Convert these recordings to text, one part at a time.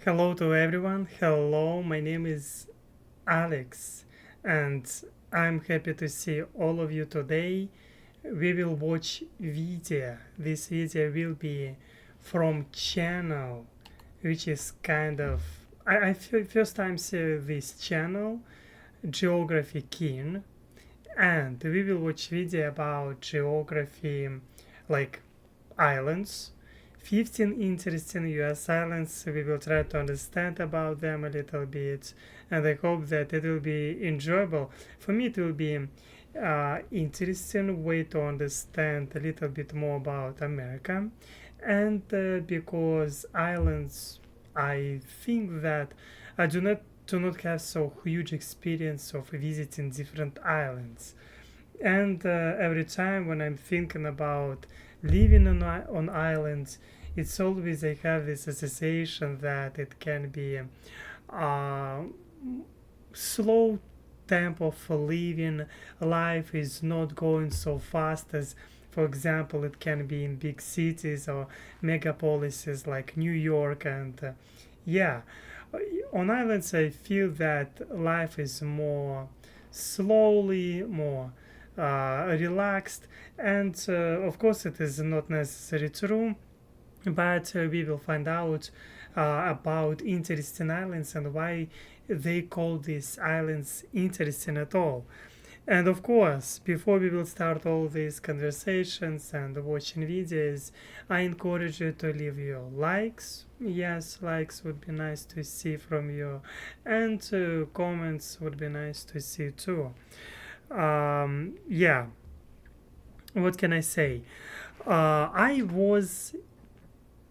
Hello to everyone. Hello, my name is Alex, and I'm happy to see all of you today. We will watch video. This video will be from channel, which is kind of first time see this channel, Geography Keen, and we will watch video about geography, like islands. 15 interesting US islands. We will try to understand about them a little bit, and I hope that it will be enjoyable. For me, it will be interesting way to understand a little bit more about America, and because islands, I think that I do not have so huge experience of visiting different islands, and every time when I'm thinking about living on islands, it's always I have this association that it can be uh, slow tempo for living. Life is not going so fast as, for example, it can be in big cities or megapolises like New York. And yeah, on islands I feel that life is more slowly, more relaxed, and of course it is not necessarily true, but we will find out about interesting islands and why they call these islands interesting at all. And of course, before we will start all these conversations and watching videos, I encourage you to leave your likes. Yes, likes would be nice to see from you, and comments would be nice to see too. Yeah, what can I say? I was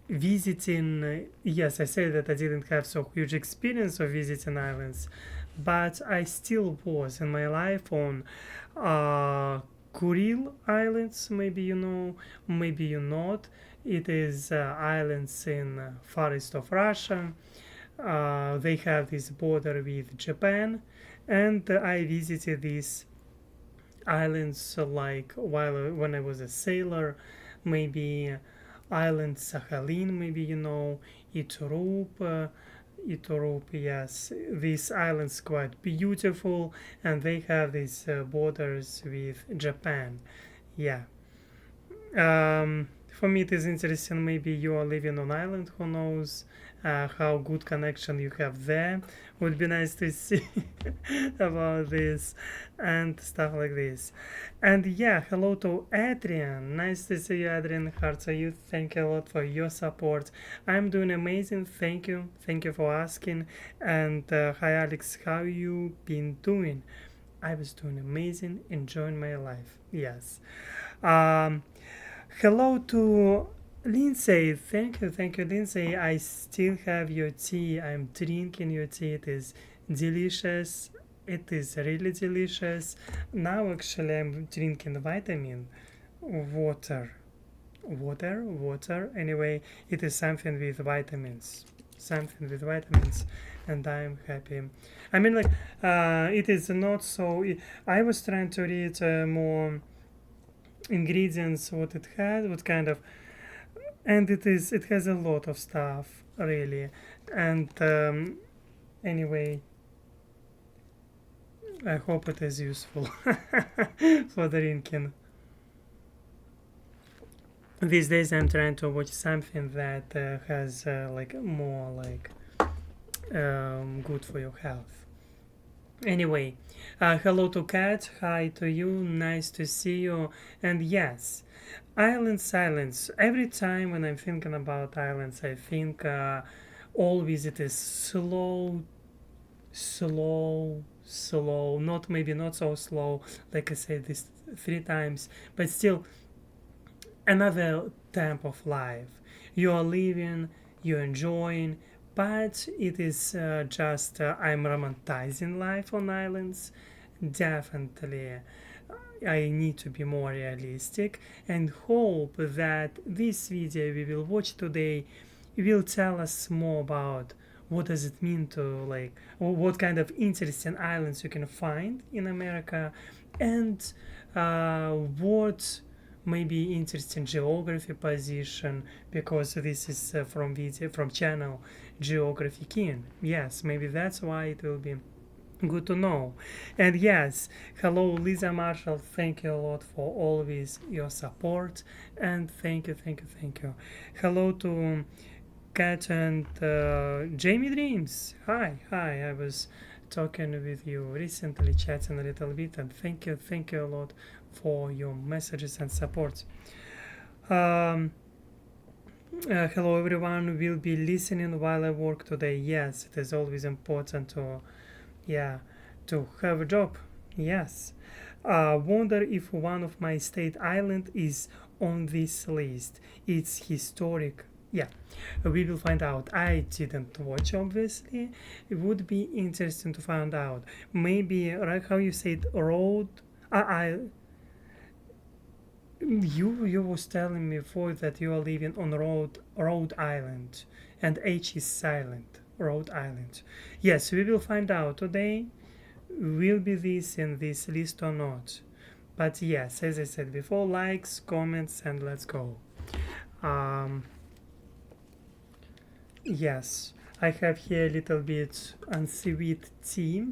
visiting, yes, I say that I didn't have so huge experience of visiting islands, but I still was in my life on Kuril Islands. Maybe you know, maybe you not. It is islands in far east of Russia. They have this border with Japan, and I visited these islands like while when I was a sailor, maybe island Sakhalin, maybe you know, Iturup, Iturup, yes, these islands quite beautiful, and they have these borders with Japan. Yeah. For me, it is interesting. Maybe you are living on island. Who knows how good connection you have there? Would be nice to see about this and stuff like this. And yeah, hello to Adrian. Nice to see you, Adrian. Hearts are you. Thank you a lot for your support. I'm doing amazing. Thank you. Thank you for asking. And hi, Alex. How you been doing? I was doing amazing. Enjoying my life. Yes. Um, Hello to Lindsay. Thank you, Lindsay. I still have your tea. I'm drinking your tea. It is delicious. It is really delicious. Now, actually, I'm drinking vitamin water. Water. Anyway, it is something with vitamins. Something with vitamins, and I'm happy. I mean, like, it is not so. I was trying to read more ingredients, what it has, what kind of, and it has a lot of stuff really. And anyway, I hope it is useful for drinking. These days I'm trying to watch something that has like more like good for your health. Anyway, hello to Kat, hi to you, nice to see you. And yes, island silence. Every time when I'm thinking about islands, I think always it is slow, slow. Not maybe not so slow, like I said this three times, but still another type of life. You are living, you're enjoying, but it is just I'm romanticizing life on islands. Definitely, I need to be more realistic and hope that this video we will watch today will tell us more about what does it mean to like what kind of interesting islands you can find in America, and what maybe interesting geography position, because this is from video from channel Geography King. Yes, maybe that's why it will be good to know. And yes, hello Lisa Marshall, thank you a lot for always your support, and thank you, thank you, thank you. Hello to Kat and Jamie Dreams. Hi, hi. I was talking with you recently, chatting a little bit, and thank you a lot for your messages and support. Um, Hello everyone. Will be listening while I work today. Yes, it is always important to, yeah, to have a job. Yes. Wonder if one of my state island is on this list. It's historic. Yeah, we will find out. I didn't watch, obviously. It would be interesting to find out. Maybe, right, how you said, road. I you was telling me before that you are living on Rhode Island, and H is silent. Rhode Island. Yes, we will find out today. Will be this in this list or not? But yes, as I said before, likes, comments, and let's go. Um, yes, I have here a little bit unsweet tea.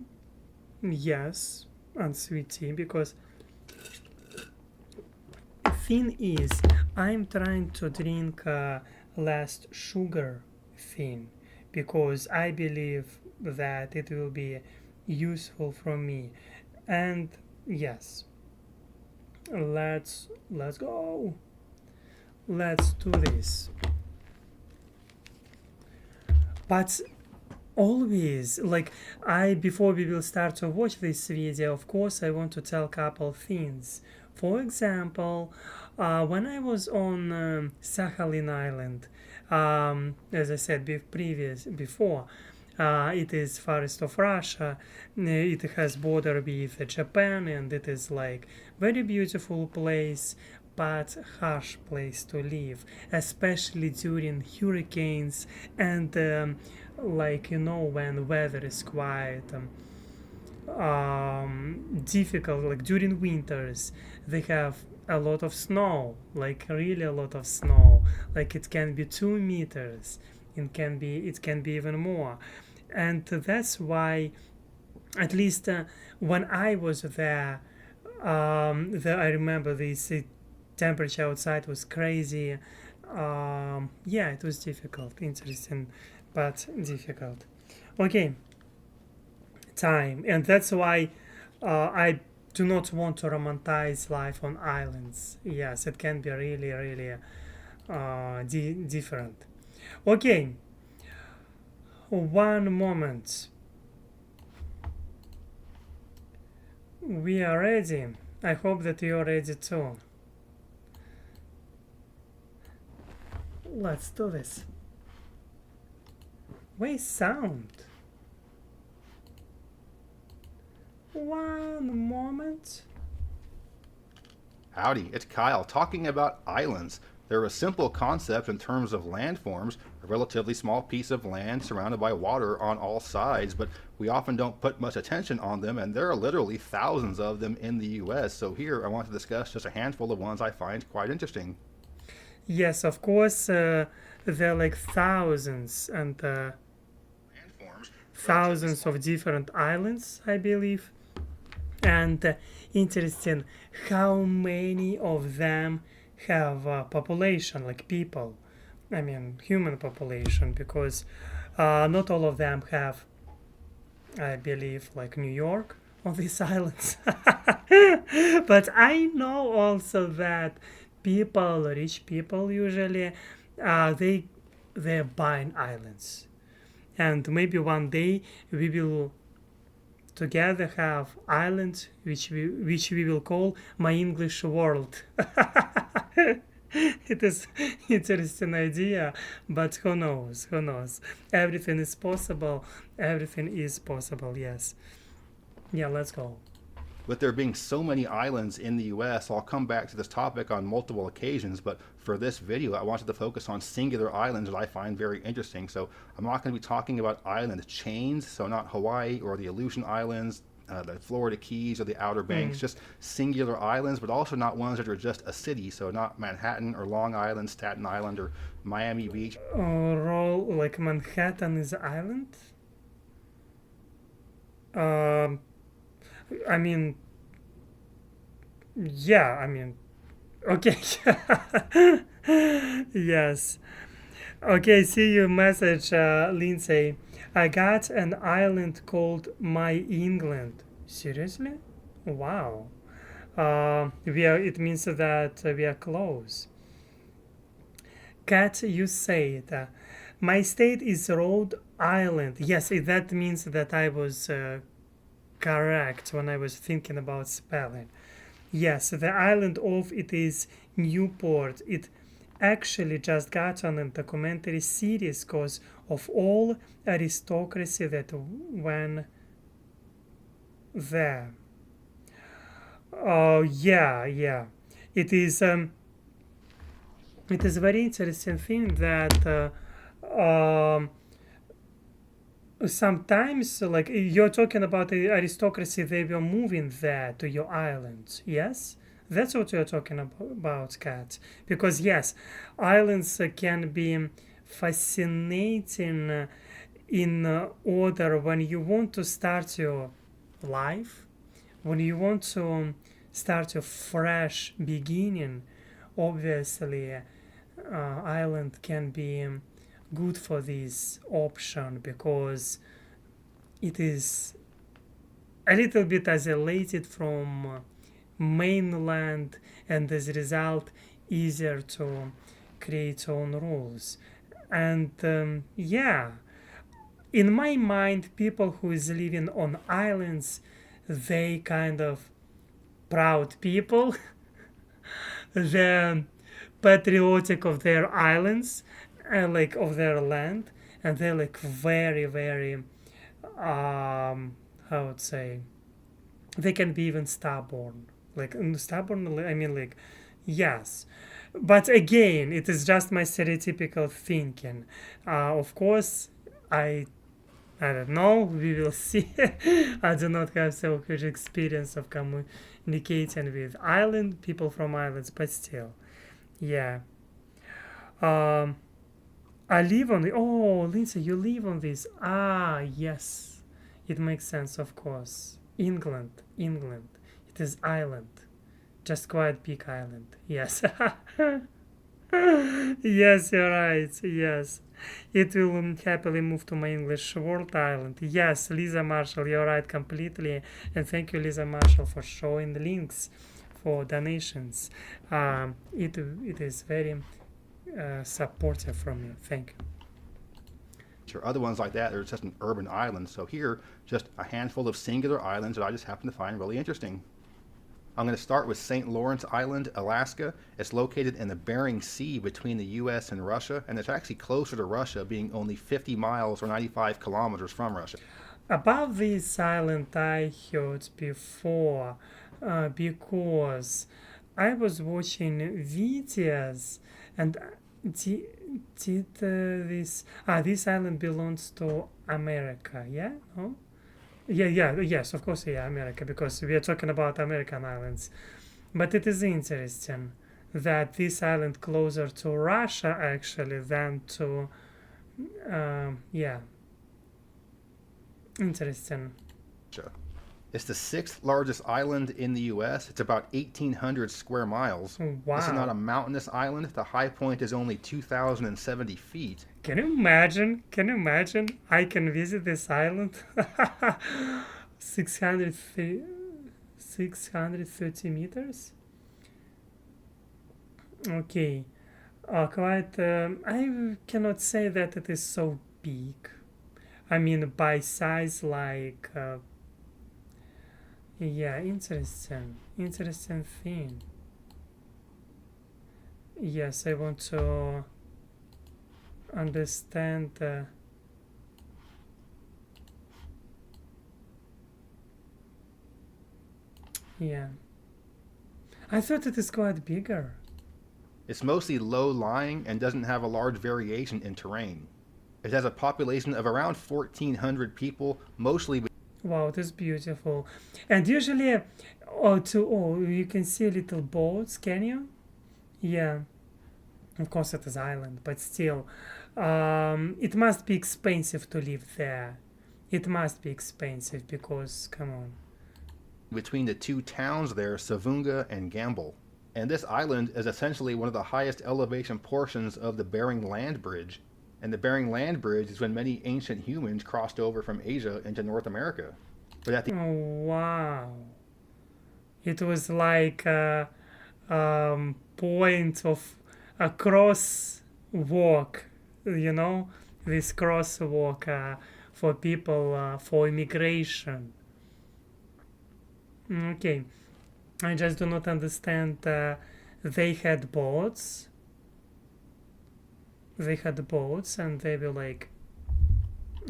Yes, unsweet tea, because thing is, I'm trying to drink less sugar thing, because I believe that it will be useful for me. And yes, let's go. Let's do this. But always, like, I before we will start to watch this video, of course I want to tell a couple things. For example, when I was on Sakhalin Island, as I said before, it is forest of Russia. It has border with Japan, and it is like very beautiful place, but harsh place to live, especially during hurricanes and like when weather is quite difficult. Like during winters, they have a lot of snow, like really a lot of snow. Like it can be 2 meters. It can be even more, and that's why, at least when I was there, I remember this temperature outside was crazy. Yeah, it was difficult, interesting, but difficult. Okay, time, and that's why I do not want to romanticize life on islands. Yes, it can be really, really different. Okay, one moment. We are ready. I hope that you are ready too. Let's do this. Wait, sound. One moment. Howdy, it's Kyle talking about islands. They're a simple concept in terms of landforms, a relatively small piece of land surrounded by water on all sides, but we often don't put much attention on them, and there are literally thousands of them in the US. So here I want to discuss just a handful of ones I find quite interesting. Yes, of course, there are like thousands and Landforms, relatively thousands small. of different islands, I believe. And interesting how many of them have population, like people. I mean, human population, because not all of them have, I believe, like New York on these islands. But I know also that people, rich people usually, they they're buying islands, and maybe one day we will together have islands which we will call my English world. It is interesting idea, but who knows? Who knows? Everything is possible. Everything is possible. Yes. Yeah. Let's go. With there being so many islands in the US, I'll come back to this topic on multiple occasions, but for this video, I wanted to focus on singular islands that I find very interesting. So I'm not going to be talking about island chains, so not Hawaii or the Aleutian Islands, the Florida Keys or the Outer Banks, Mm. just singular islands, but also not ones that are just a city. So not Manhattan or Long Island, Staten Island, or Miami Beach. Roll like Manhattan is island. Um, I mean, yeah. I mean, okay. Yes. Okay. See your message, Lindsay. I got an island called My England. Seriously? Wow. We are. It means that we are close. Cat, you say it. My state is Rhode Island. Yes, that means that I was correct when I was thinking about spelling. Yes, the island of it is Newport. It actually just got on a documentary series because of all aristocracy that went there. Oh yeah, yeah. It is. It is a very interesting thing that sometimes, like you're talking about the aristocracy, they were moving there to your islands. Yes, that's what you're talking about, Kat. Because yes, islands can be fascinating in order when you want to start your life, when you want to start a fresh beginning. Obviously, island can be good for this option because it is a little bit isolated from mainland, and as a result easier to create own rules. And yeah, in my mind, people who is living on islands, they kind of proud people. They're patriotic of their islands and like of their land, and they're like very very how would say, they can be even stubborn, like stubborn, I mean, like, yes, but again it is just my stereotypical thinking. Of course, i I don't know. We will see. I do not have so huge experience of communicating with island people from islands, but still, yeah. Um, I live on the. Oh, Lindsay, you live on this. Ah, yes, it makes sense. Of course, England, England. It is island, just quite big island. Yes. Yes, you're right. Yes. It will happily move to my English World Island. Yes, Lisa Marshall, you're right completely. And thank you, Lisa Marshall, for showing the links for donations. It is very supportive from you. Thank you. Or other ones like that, they're just an urban island. So here, just a handful of singular islands that I just happen to find really interesting. I'm going to start with St. Lawrence Island, Alaska. It's located in the Bering Sea between the US and Russia, and it's actually closer to Russia, being only 50 miles or 95 kilometers from Russia. About this island, I heard before because I was watching videos and did, this island belongs to America, yeah? No? Yeah, yeah, yes, of course, yeah, America, because we are talking about American islands. But it is interesting that this island closer to Russia actually than to, yeah, interesting. It's the sixth largest island in the US. It's about 1,800 square miles. This is not a Wow. mountainous island. The high point is only 2,070 feet. Can you imagine? Can you imagine? I can visit this island. 600, 630 meters? Okay. Quite, I cannot say that it is so big. I mean, by size, like, yeah, interesting. Interesting thing. Yes, I want to understand. Yeah. I thought it is quite bigger. It's mostly low lying and doesn't have a large variation in terrain. It has a population of around 1,400 people, mostly Wow, that's beautiful. And usually, you can see little boats, can you? Yeah, of course it is island, but still, it must be expensive to live there. It must be expensive because, come on. Between the two towns there, Savunga and Gamble. And this island is essentially one of the highest elevation portions of the Bering Land Bridge. And the Bering Land Bridge is when many ancient humans crossed over from Asia into North America. But at the Oh, wow. It was like a point of a crosswalk, you know, this crosswalk for people for immigration. Okay, I just do not understand. They had boats. They had boats, and they were like,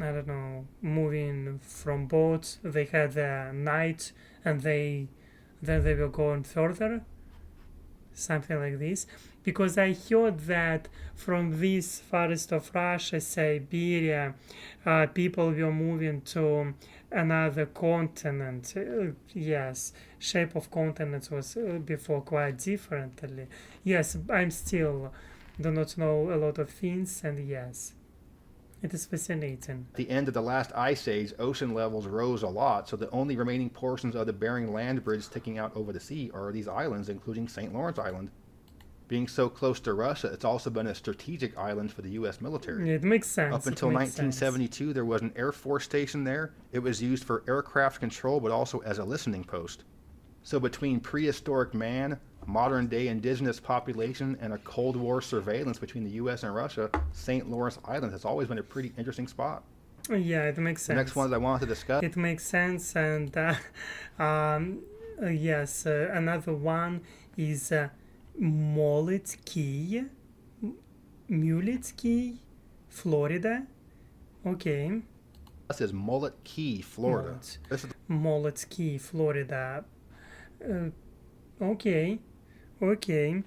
I don't know, moving from boats. They had a night, and they were going further, something like this. Because I heard that from this forest of Russia, Siberia, people were moving to another continent. Yes, shape of continents was before quite differently. Yes, I'm still do not know a lot of things, and yes, it is fascinating. end of the last ice age, ocean levels rose a lot, so the only remaining portions of the Bering Land Bridge sticking out over the sea are these islands, including St. Lawrence Island. Being so close to Russia, it's also been a strategic island for the U.S. military. It makes Up sense. It until makes sense. 1972, there was an Air Force station there. It was used for aircraft control, but also as a listening post. So between prehistoric man, modern day indigenous population, and a Cold War surveillance between the U.S. and Russia, St. Lawrence Island has always been a pretty interesting spot. Yeah, it makes The next sense. one that I wanted to discuss It makes sense, and um, yes, another one is Mullet Key, Mullet Key, Florida. Okay, is Mullet Key, Florida. Mullet, This is Mullet Key, Florida. Uh, okay, okay.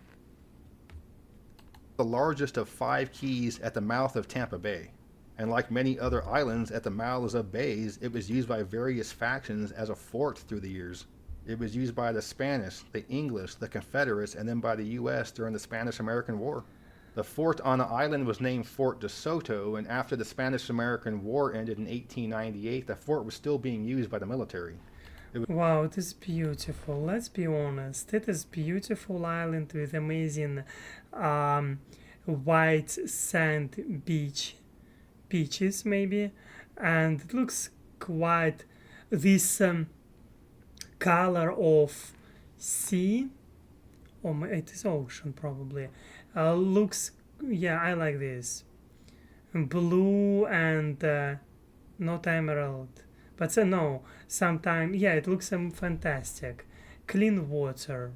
the largest of 5 keys at the mouth of Tampa Bay. And like many other islands at the mouths of bays, it was used by various factions as a fort through the years. It was used by the Spanish, the English, the Confederates, and then by the U.S. during the Spanish-American War. The fort on the island was named Fort de Soto, and after the Spanish-American War ended in 1898, the fort was still being used by the military. Wow, it is beautiful. Let's be honest. It is beautiful island with amazing um, white sand beaches maybe, and it looks quite this color of sea, or it is ocean probably. Looks, yeah, I like this blue and not emerald, but no, sometime, yeah, it looks fantastic. Clean water,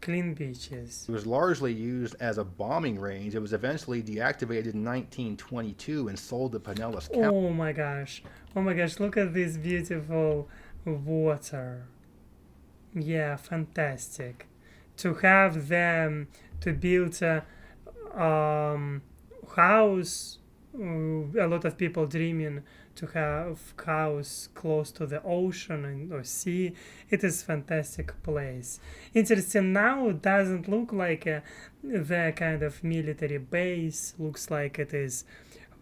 clean beaches. It was largely used as a bombing range. It was eventually deactivated in 1922 and sold to Pinellas County. Oh my gosh, look at this beautiful water. Yeah, fantastic. To have them to build a house, a lot of people dreaming to have house close to the ocean and or sea. It is fantastic place. Interesting. Now it doesn't look like the kind of military base. Looks like it is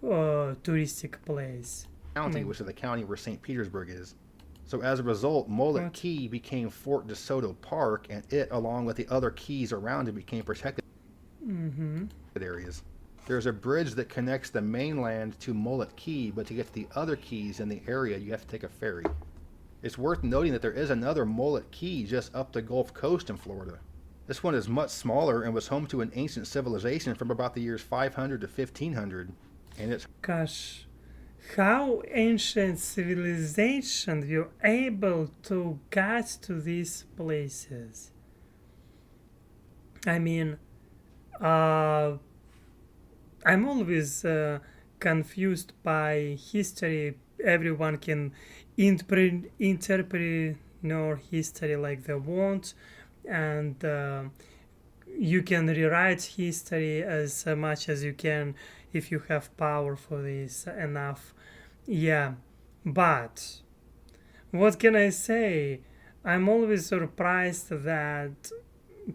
touristic place. County, which is the county where St. Petersburg is. So as a result, Mullet What? Key became Fort DeSoto Park, and it, along with the other keys around it, became protected Mm-hmm. areas. There's a bridge that connects the mainland to Mullet Key, but to get to the other keys in the area, you have to take a ferry. It's worth noting that there is another Mullet Key just up the Gulf Coast in Florida. This one is much smaller and was home to an ancient civilization from about the years 500 to 1500, and it's Gosh, how ancient civilizations were able to get to these places. I mean, uh, I'm always confused by history. Everyone can interpret history like they want, and you can rewrite history as much as you can if you have power for this enough. Yeah, but What can I say? I'm always surprised that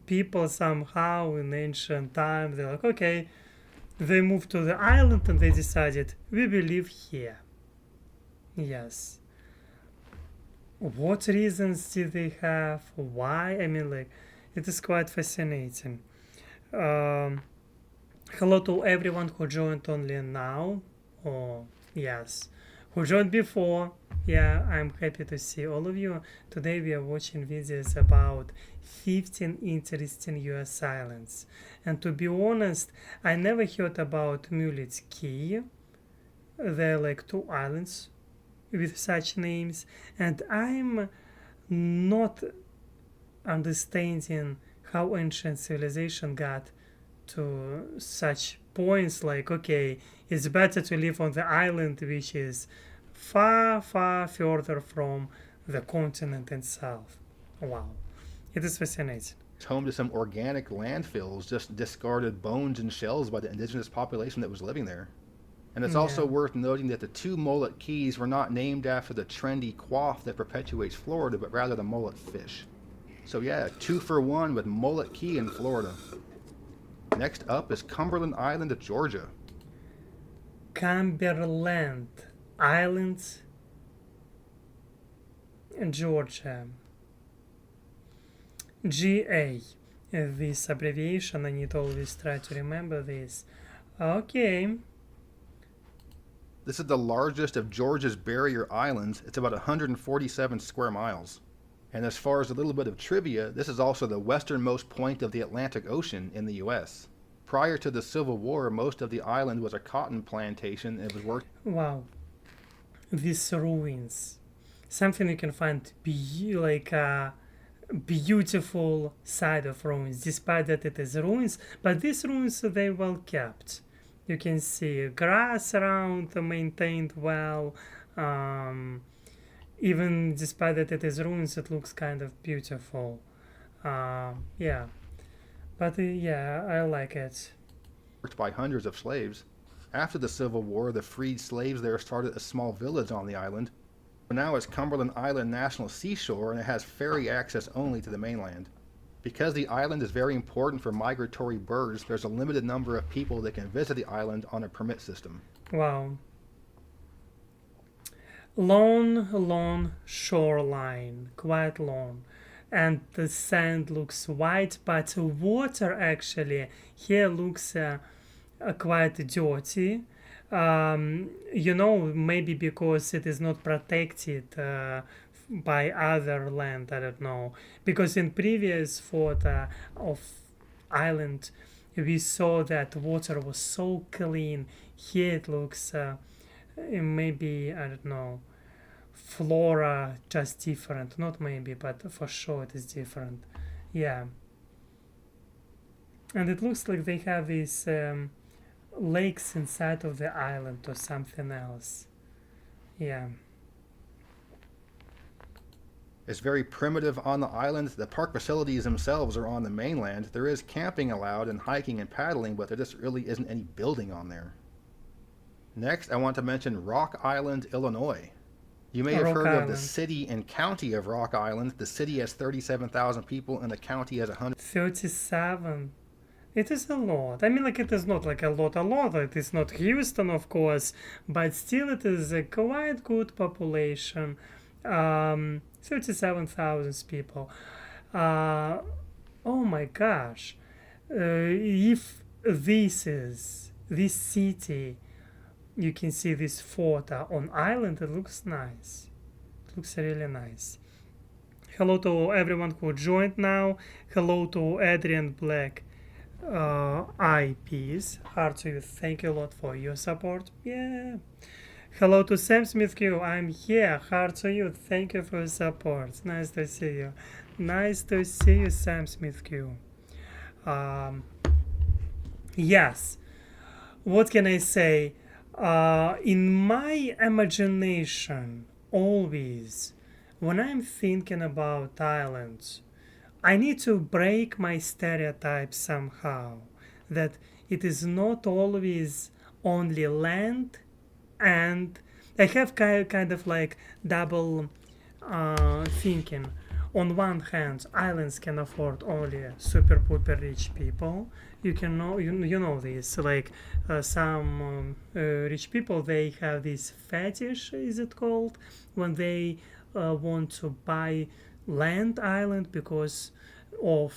people somehow in ancient times they're like, okay, they moved to the island and they decided we will live here. Yes. What reasons did they have? Why? I mean, like, it is quite fascinating. Um, Hello to everyone who joined only now. Oh, yes. Who joined before. Yeah, I'm happy to see all of you. Today we are watching videos about 15 interesting US islands. And to be honest, I never heard about Mullet Key. There are like two islands with such names. And I'm not understanding how ancient civilization got to such points like, okay, it's better to live on the island which is far, far further from the continent itself. Wow, it is fascinating. It's home to some organic landfills, just discarded bones and shells by the indigenous population that was living there. And it's Yeah. also worth noting that the two mullet keys were not named after the trendy quaff that perpetuates Florida, but rather the mullet fish. So yeah, 2 for 1 with Mullet Key in Florida. Next up is Cumberland Island of Georgia. Cumberland Islands, Georgia. GA. This abbreviation, I need to always try to remember this. Okay. This is the largest of Georgia's barrier islands. It's about 147 square miles. And as far as a little bit of trivia, this is also the westernmost point of the Atlantic Ocean in the US. Prior to the Civil War, most of the island was a cotton plantation and it was worked. Wow. These ruins. Something you can find like a beautiful side of ruins, despite that it is ruins. But these ruins are very well kept. You can see grass around, maintained well. Even despite that it is ruins, it looks kind of beautiful. Yeah, but yeah, I like it. Worked by hundreds of slaves. After the Civil War, the freed slaves there started a small village on the island. Now it's Cumberland Island National Seashore and it has ferry access only to the mainland. Because the island is very important for migratory birds, there's a limited number of people that can visit the island on a permit system. Wow. Long shoreline, quite long. And the sand looks white, but the water actually here looks quite dirty. Maybe because it is not protected by other land, I don't know. Because in previous photo of island, we saw that water was so clean. Here it looks maybe, I don't know, flora just different. Not maybe, but for sure it is different. Yeah. And it looks like they have these lakes inside of the island or something else. Yeah. It's very primitive on the island. The park facilities themselves are on the mainland. There is camping allowed and hiking and paddling, but there just really isn't any building on there. Next, I want to mention Rock Island, Illinois. You may have Rock heard of the Island. city and county of Rock Island. The city has 37,000 people and the county has 100. 37. It is a lot. I mean, like, it is not like a lot. It is not Houston, of course, but still it is a quite good population. 37,000 people. Oh my gosh. If this city, you can see this photo on island, it looks nice. It looks really nice. Hello to everyone who joined now. Hello to Adrian Black. IPs. Heart to you. Thank you a lot for your support. Yeah. Hello to Sam Smith Q. I'm here. Heart to you. Thank you for your support. Nice to see you. Nice to see you, Sam Smith Q. Yes. What can I say? In my imagination, always, when I'm thinking about islands, I need to break my stereotypes somehow. That it is not always only land, and I have kind of like double thinking. On one hand, islands can afford only super pooper rich people. You can know you know this. Like some rich people, they have this fetish, is it called, when they want to buy land island because of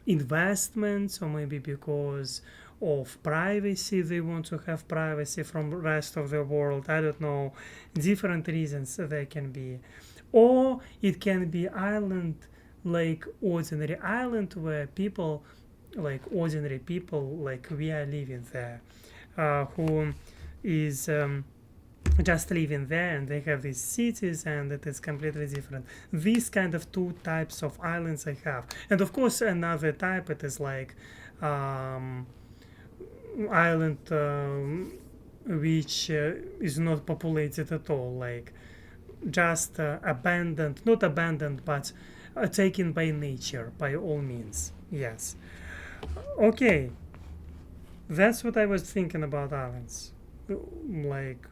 investments, or maybe because of privacy. They want to have privacy from the rest of the world. I don't know, different reasons there can be. Or it can be island, like ordinary island, where people, like ordinary people like we are living there, who is just living there, and they have these cities, and it is completely different. These kind of two types of islands I have. And of course another type, it is like um, island which is not populated at all, like just abandoned, not abandoned, but taken by nature, by all means. Yes. Okay, that's what I was thinking about islands. Like,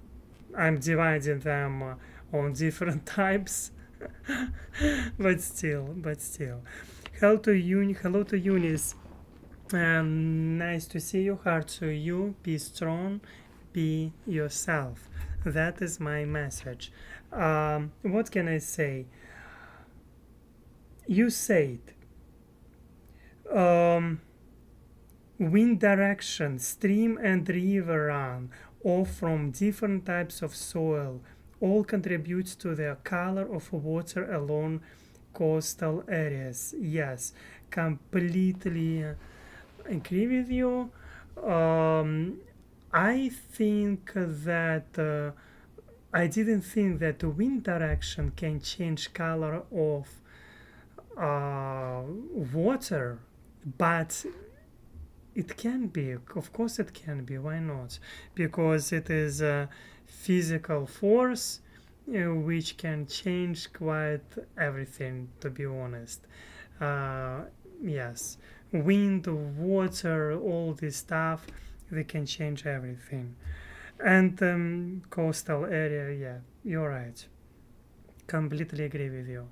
I'm dividing them on different types, but still. Hello to Eunice. Nice to see you. Heart to you. Be strong. Be yourself. That is my message. What can I say? You said um, wind direction, stream and river run, all from different types of soil, all contributes to the color of water along coastal areas. Yes, completely agree with you. Um, I think that I didn't think that the wind direction can change color of water, but it can be. Of course, it can be. Why not? Because it is a physical force which can change quite everything. To be honest, uh, yes, wind, water, all this stuff, they can change everything. And coastal area, yeah, you're right. Completely agree with you.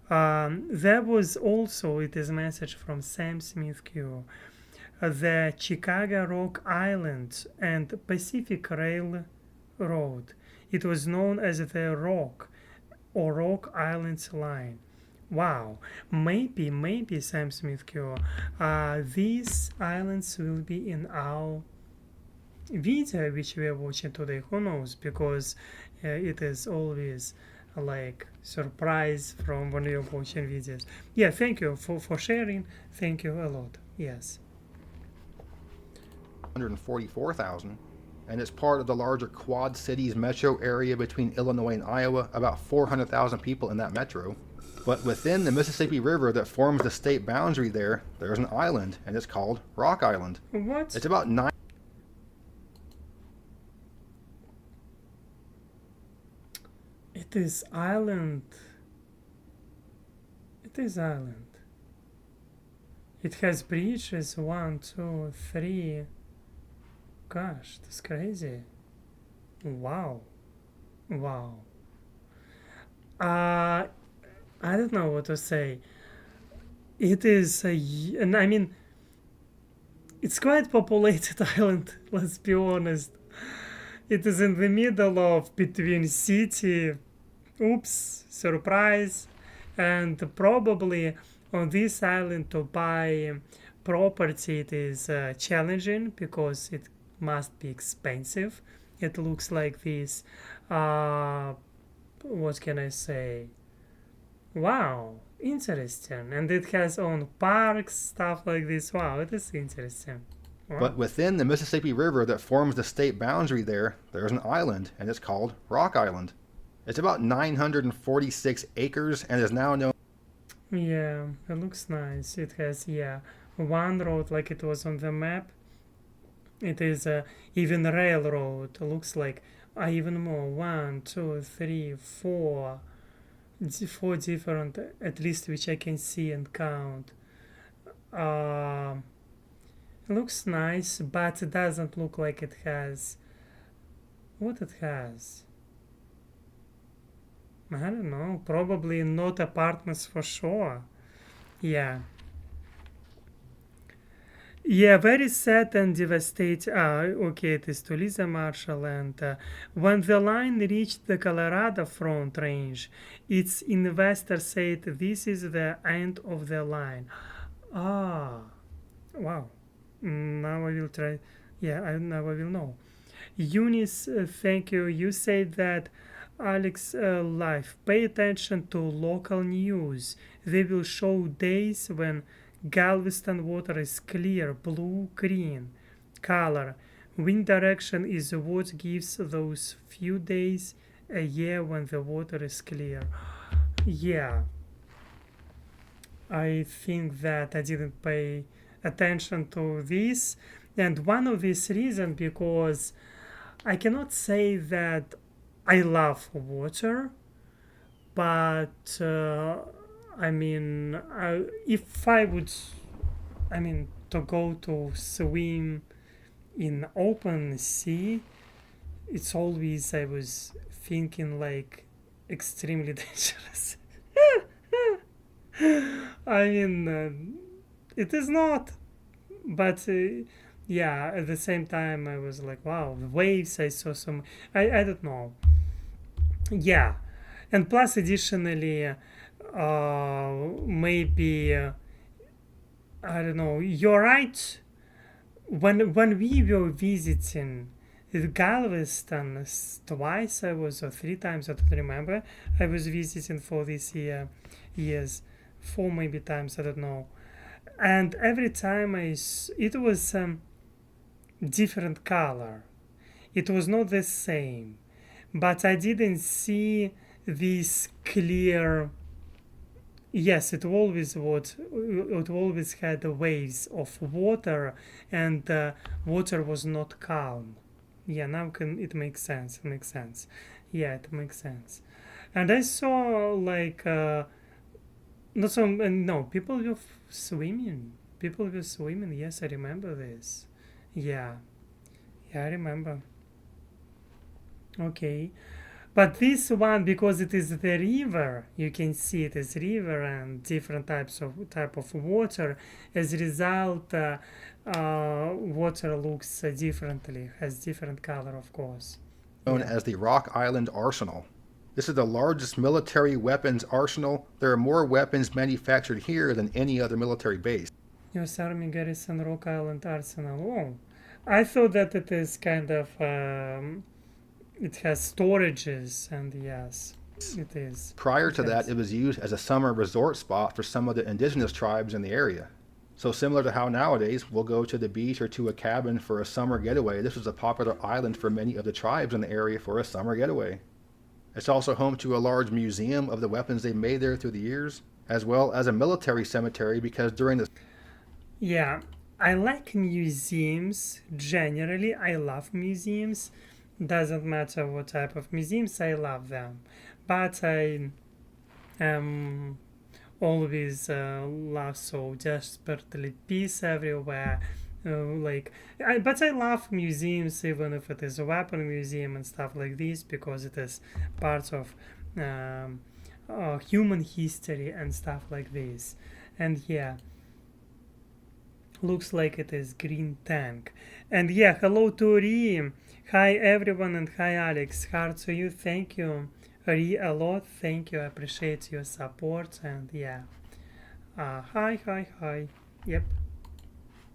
There was also, it is a message from Sam Smith Q. The Chicago Rock Island and Pacific Railroad. It was known as the Rock or Rock Islands Line. Wow, maybe Sam Smith Q. These islands will be in our video which we are watching today. Who knows? Because it is always like surprise from when you're watching videos. Yeah, thank you for sharing. Thank you a lot. Yes. 144,000, and it's part of the larger Quad Cities metro area between Illinois and Iowa, about 400,000 people in that metro. But within the Mississippi River that forms the state boundary there's an island, and it's called Rock Island. What? It's about 9. It is island. It is island. It has bridges. 1, 2, 3. Gosh, that's crazy. Wow. Wow. I don't know what to say. It is and I mean, it's quite populated island, let's be honest. It is in the middle of between city, oops, surprise, and probably on this island to buy property it is challenging because it must be expensive. It looks like this. What can I say? Wow, interesting. And it has own parks, stuff like this. Wow, it is interesting. Wow. But within the Mississippi River that forms the state boundary there's an island, and it's called Rock Island. It's about 946 acres and is now known. Yeah, it looks nice. It has, yeah, one road like it was on the map. It is even a railroad. Looks like even more. 1, 2, 3, 4. Four different, at least which I can see and count. Uh, it looks nice, but it doesn't look like it has what it has. I don't know. Probably not apartments for sure. Yeah. Yeah, very sad and devastating. Okay, it is to Lisa Marshall. And when the line reached the Colorado Front Range, its investor said this is the end of the line. Ah, wow. Now I will try. Yeah, now I will know. Eunice, thank you. You said that Alex live. Pay attention to local news. They will show days when Galveston water is clear, blue, green color. Wind direction is what gives those few days a year when the water is clear. Yeah, I think that I didn't pay attention to this. And one of these reasons because I cannot say that I love water, but I mean, if I would, I mean, to go to swim in open sea, it's always I was thinking like extremely dangerous. I mean, it is not, but yeah, at the same time, I was like, wow, the waves. I saw some. I don't know. Yeah, and plus additionally, maybe I don't know. You're right. When we were visiting Galveston twice, I was or three times. I don't remember. I was visiting for this year, years, four maybe times. I don't know. And every time it was different color. It was not the same, but I didn't see this clear. Yes, it always had the waves of water, and water was not calm. Yeah, now it makes sense. It makes sense. Yeah, it makes sense. And I saw like not some no people were swimming. People were swimming. Yes, I remember this. Yeah, yeah, I remember. Okay. But this one, because it is the river, you can see it is river and different type of water. As a result, water looks differently, has different color, of course. Known Yeah. as the Rock Island Arsenal. This is the largest military weapons arsenal. There are more weapons manufactured here than any other military base. U.S. Army Garrison Rock Island Arsenal. Oh, I thought that it is kind of it has storages, and yes, it is. Prior It to that, has. it was used as a summer resort spot for some of the indigenous tribes in the area. So, similar to how nowadays we'll go to the beach or to a cabin for a summer getaway, this was a popular island for many of the tribes in the area for a summer getaway. It's also home to a large museum of the weapons they made there through the years, as well as a military cemetery because during the Yeah, I like museums. Generally, I love museums. Doesn't matter what type of museums, I love them. But I am always love so desperately peace everywhere. But I love museums, even if it is a weapon museum and stuff like this, because it is part of um, human history and stuff like this. And yeah, looks like it is green tank. And yeah, hello to Ri. Hi everyone and hi Alex. Heart to you. Thank you. Ri a lot. Thank you. I appreciate your support and yeah. Hi. Yep.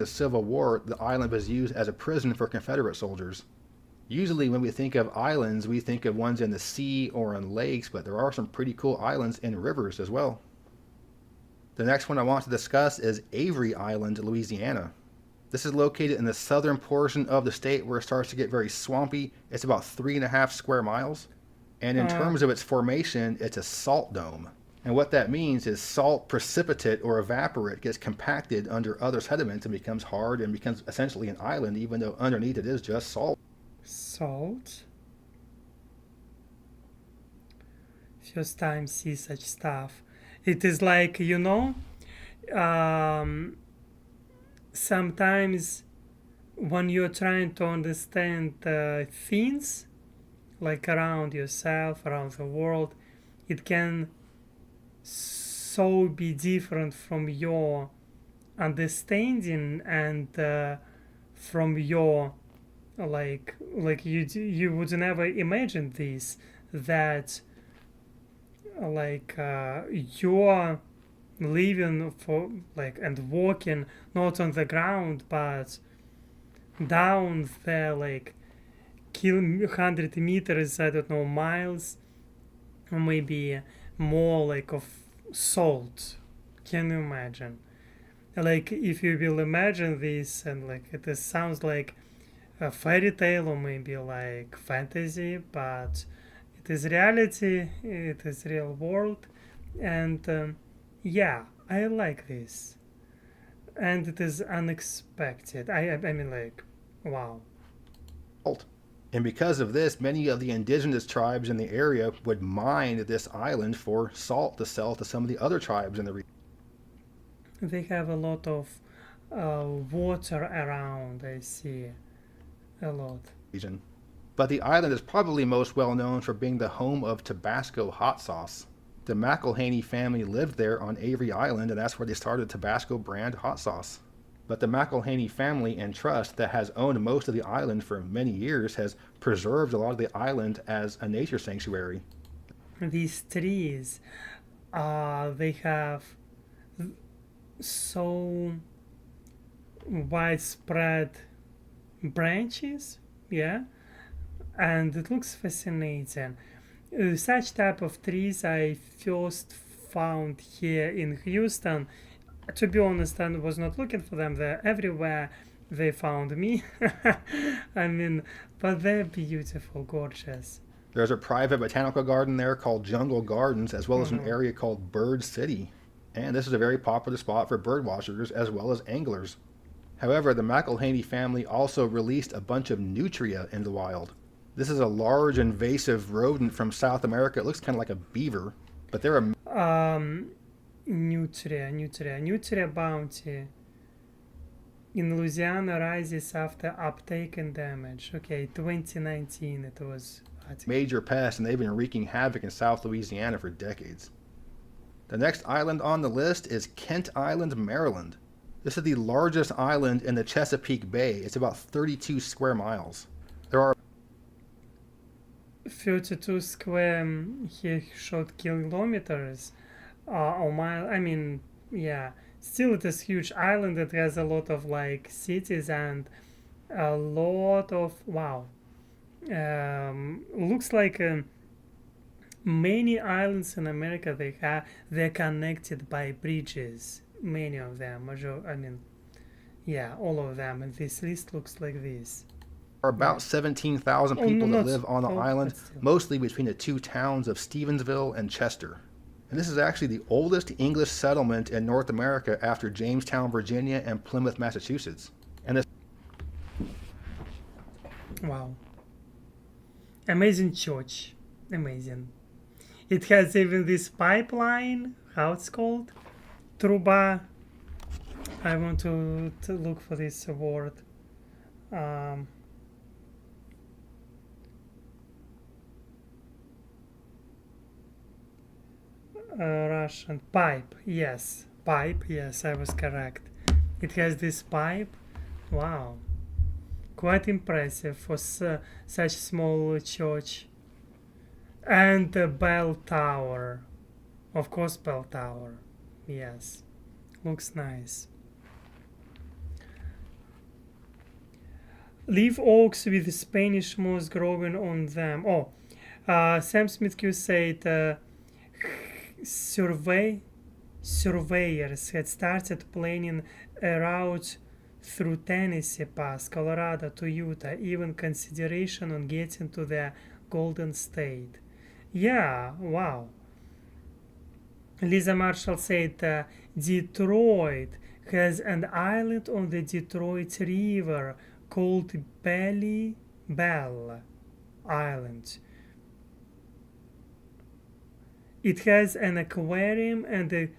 Civil War, the island was used as a prison for Confederate soldiers. Usually, when we think of islands, we think of ones in the sea or in lakes, but there are some pretty cool islands in rivers as well. The next one I want to discuss is Avery Island, Louisiana. This is located in the southern portion of the state where it starts to get very swampy. It's about 3.5 square miles. And in Uh, terms of its formation, it's a salt dome. And what that means is salt precipitate or evaporate gets compacted under other sediments and becomes hard and becomes essentially an island, even though underneath it is just salt. Salt. First time see such stuff. It is like um, sometimes when you're trying to understand things like around yourself, around the world, it can so be different from your understanding and from your like you would never imagine this that you're living for like and walking not on the ground but down there like 100 meters, I don't know, miles, or maybe more like of salt. Can you imagine? Like if you will imagine this and like it sounds like a fairy tale or maybe like fantasy, but it is reality, it is real world, and yeah, I like this, and it is unexpected. I mean like, wow. Salt. And because of this, many of the indigenous tribes in the area would mine this island for salt to sell to some of the other tribes in the They have a lot of water around. I see a lot. region. But the island is probably most well known for being the home of Tabasco hot sauce. The McElhaney family lived there on Avery Island, and that's where they started Tabasco brand hot sauce. But the McElhaney family and trust that has owned most of the island for many years has preserved a lot of the island as a nature sanctuary. These trees, they have so widespread branches, yeah, and it looks fascinating. Such type of trees I first found here in Houston. To be honest, I was not looking for them. They're everywhere. They found me. I mean, but they're beautiful, gorgeous. There's a private botanical garden there called Jungle Gardens, as well as an Mhm. area called Bird City. And this is a very popular spot for bird watchers as well as anglers. However, the McElhaney family also released a bunch of nutria in the wild. This is a large invasive rodent from South America. It looks kind of like a beaver, but they're a Nutria bounty in Louisiana rises after uptake and damage. Okay, 2019 it was. major pest, and they've been wreaking havoc in South Louisiana for decades. The next island on the list is Kent Island, Maryland. This is the largest island in the Chesapeake Bay. It's about 32 square miles. There are 32 square he shot kilometers or mile. I mean, yeah. Still, it is huge island that has a lot of like cities and a lot of wow. Looks like many islands in America they're connected by bridges. Many of them. I mean, yeah, all of them. And this list looks like this. about 17,000 Oh, no, people that not. live on the Oh, island, but still. mostly between the two towns of Stevensville and Chester. And this is actually the oldest English settlement in North America after Jamestown, Virginia, and Plymouth, Massachusetts. And this Wow. Amazing church. Amazing. It has even this pipeline. How it's called? Truba. I want to look for this word. Um, Russian pipe. Yes, pipe. Yes, I was correct. It has this pipe. Wow, quite impressive for such small church. And the bell tower. Of course, bell tower. Yes, looks nice. Live oaks with Spanish moss growing on them. Oh, Sam Smith Q said survey surveyors had started planning a route through Tennessee Pass, Colorado to Utah, even consideration on getting to the Golden State. Yeah, wow. Lisa Marshall said Detroit has an island on the Detroit River called Belly Bell Island. It has an aquarium and a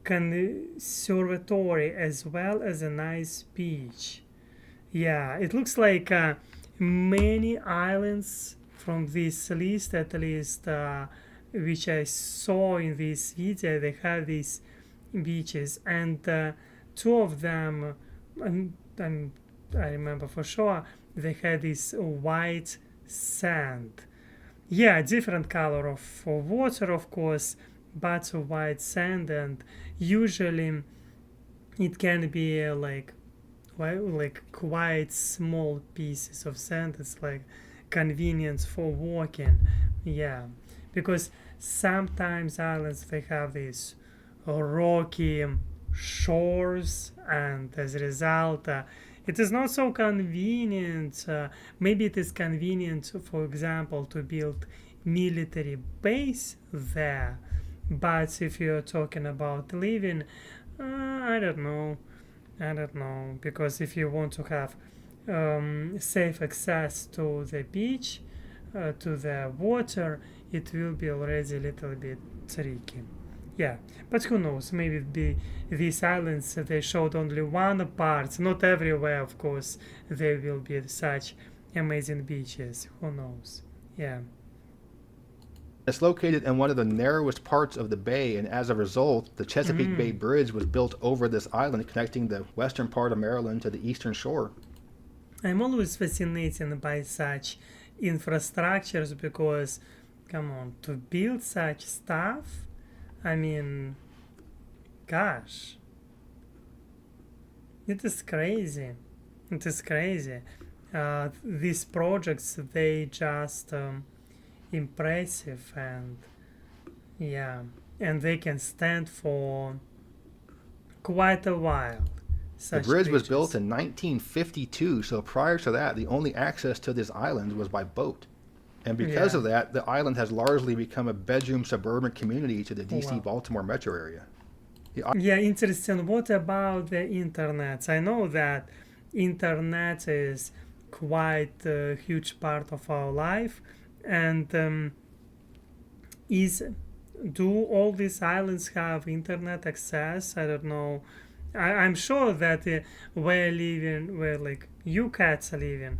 conservatory as well as a nice beach. Yeah, it looks like many islands from this list, at least which I saw in this video, they have these beaches, and two of them, and I remember for sure, they had this white sand. Yeah, different color of water, of course, but white sand, and usually it can be like quite small pieces of sand. It's like convenience for walking. Yeah, because sometimes islands they have these rocky shores, and as a result it is not so convenient. Maybe it is convenient, for example, to build military base there, but if you're talking about living, I don't know. I don't know, because if you want to have safe access to the beach, to the water, it will be already a little bit tricky. Yeah, but who knows? Maybe these islands they showed only one part. Not everywhere, of course, there will be such amazing beaches. Who knows? Yeah. It's located in one of the narrowest parts of the bay, and as a result, the Chesapeake Bay Bridge was built over this island, connecting the western part of Maryland to the eastern shore. I'm always fascinated by such infrastructures because, come on, to build such stuff, I mean, gosh, it is crazy. It is crazy. These projects, they just impressive, and yeah, and they can stand for quite a while. The Such bridge was bridges. built in 1952, so prior to that, the only access to this island was by boat. And because Yeah. of that, the island has largely become a bedroom suburban community to the DC Wow. Baltimore metro area. Yeah, interesting. What about the internet? I know that internet is quite a huge part of our life, and is do all these islands have internet access? I don't know. I'm sure that where like you cats are living,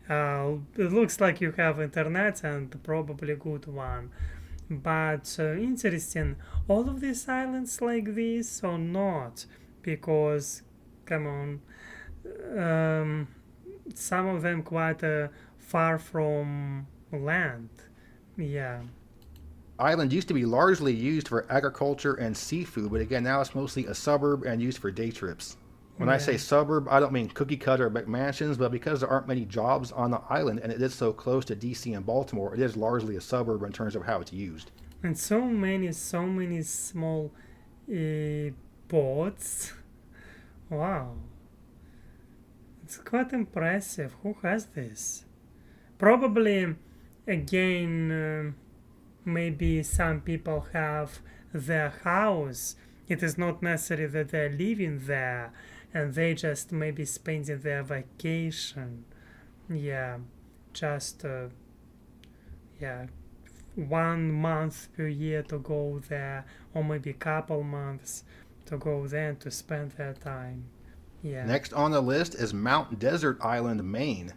it looks like you have internet and probably good one. But interesting, all of these islands like this or not? Because, come on, um, some of them quite far from land. Yeah, Island used to be largely used for agriculture and seafood, but again, now it's mostly a suburb and used for day trips. When I yeah. say suburb, I don't mean cookie cutter McMansions, but because there aren't many jobs on the island and it is so close to DC and Baltimore, it is largely a suburb in terms of how it's used. And so many small uh, boats. Wow, it's quite impressive. Who has this? Probably, again, maybe some people have their house. It is not necessary that they're living there, and they just maybe spending their vacation. Yeah, just yeah, 1 month per year to go there, or maybe couple months to go there and to spend their time. Yeah. Next on the list is Mount Desert Island, Maine.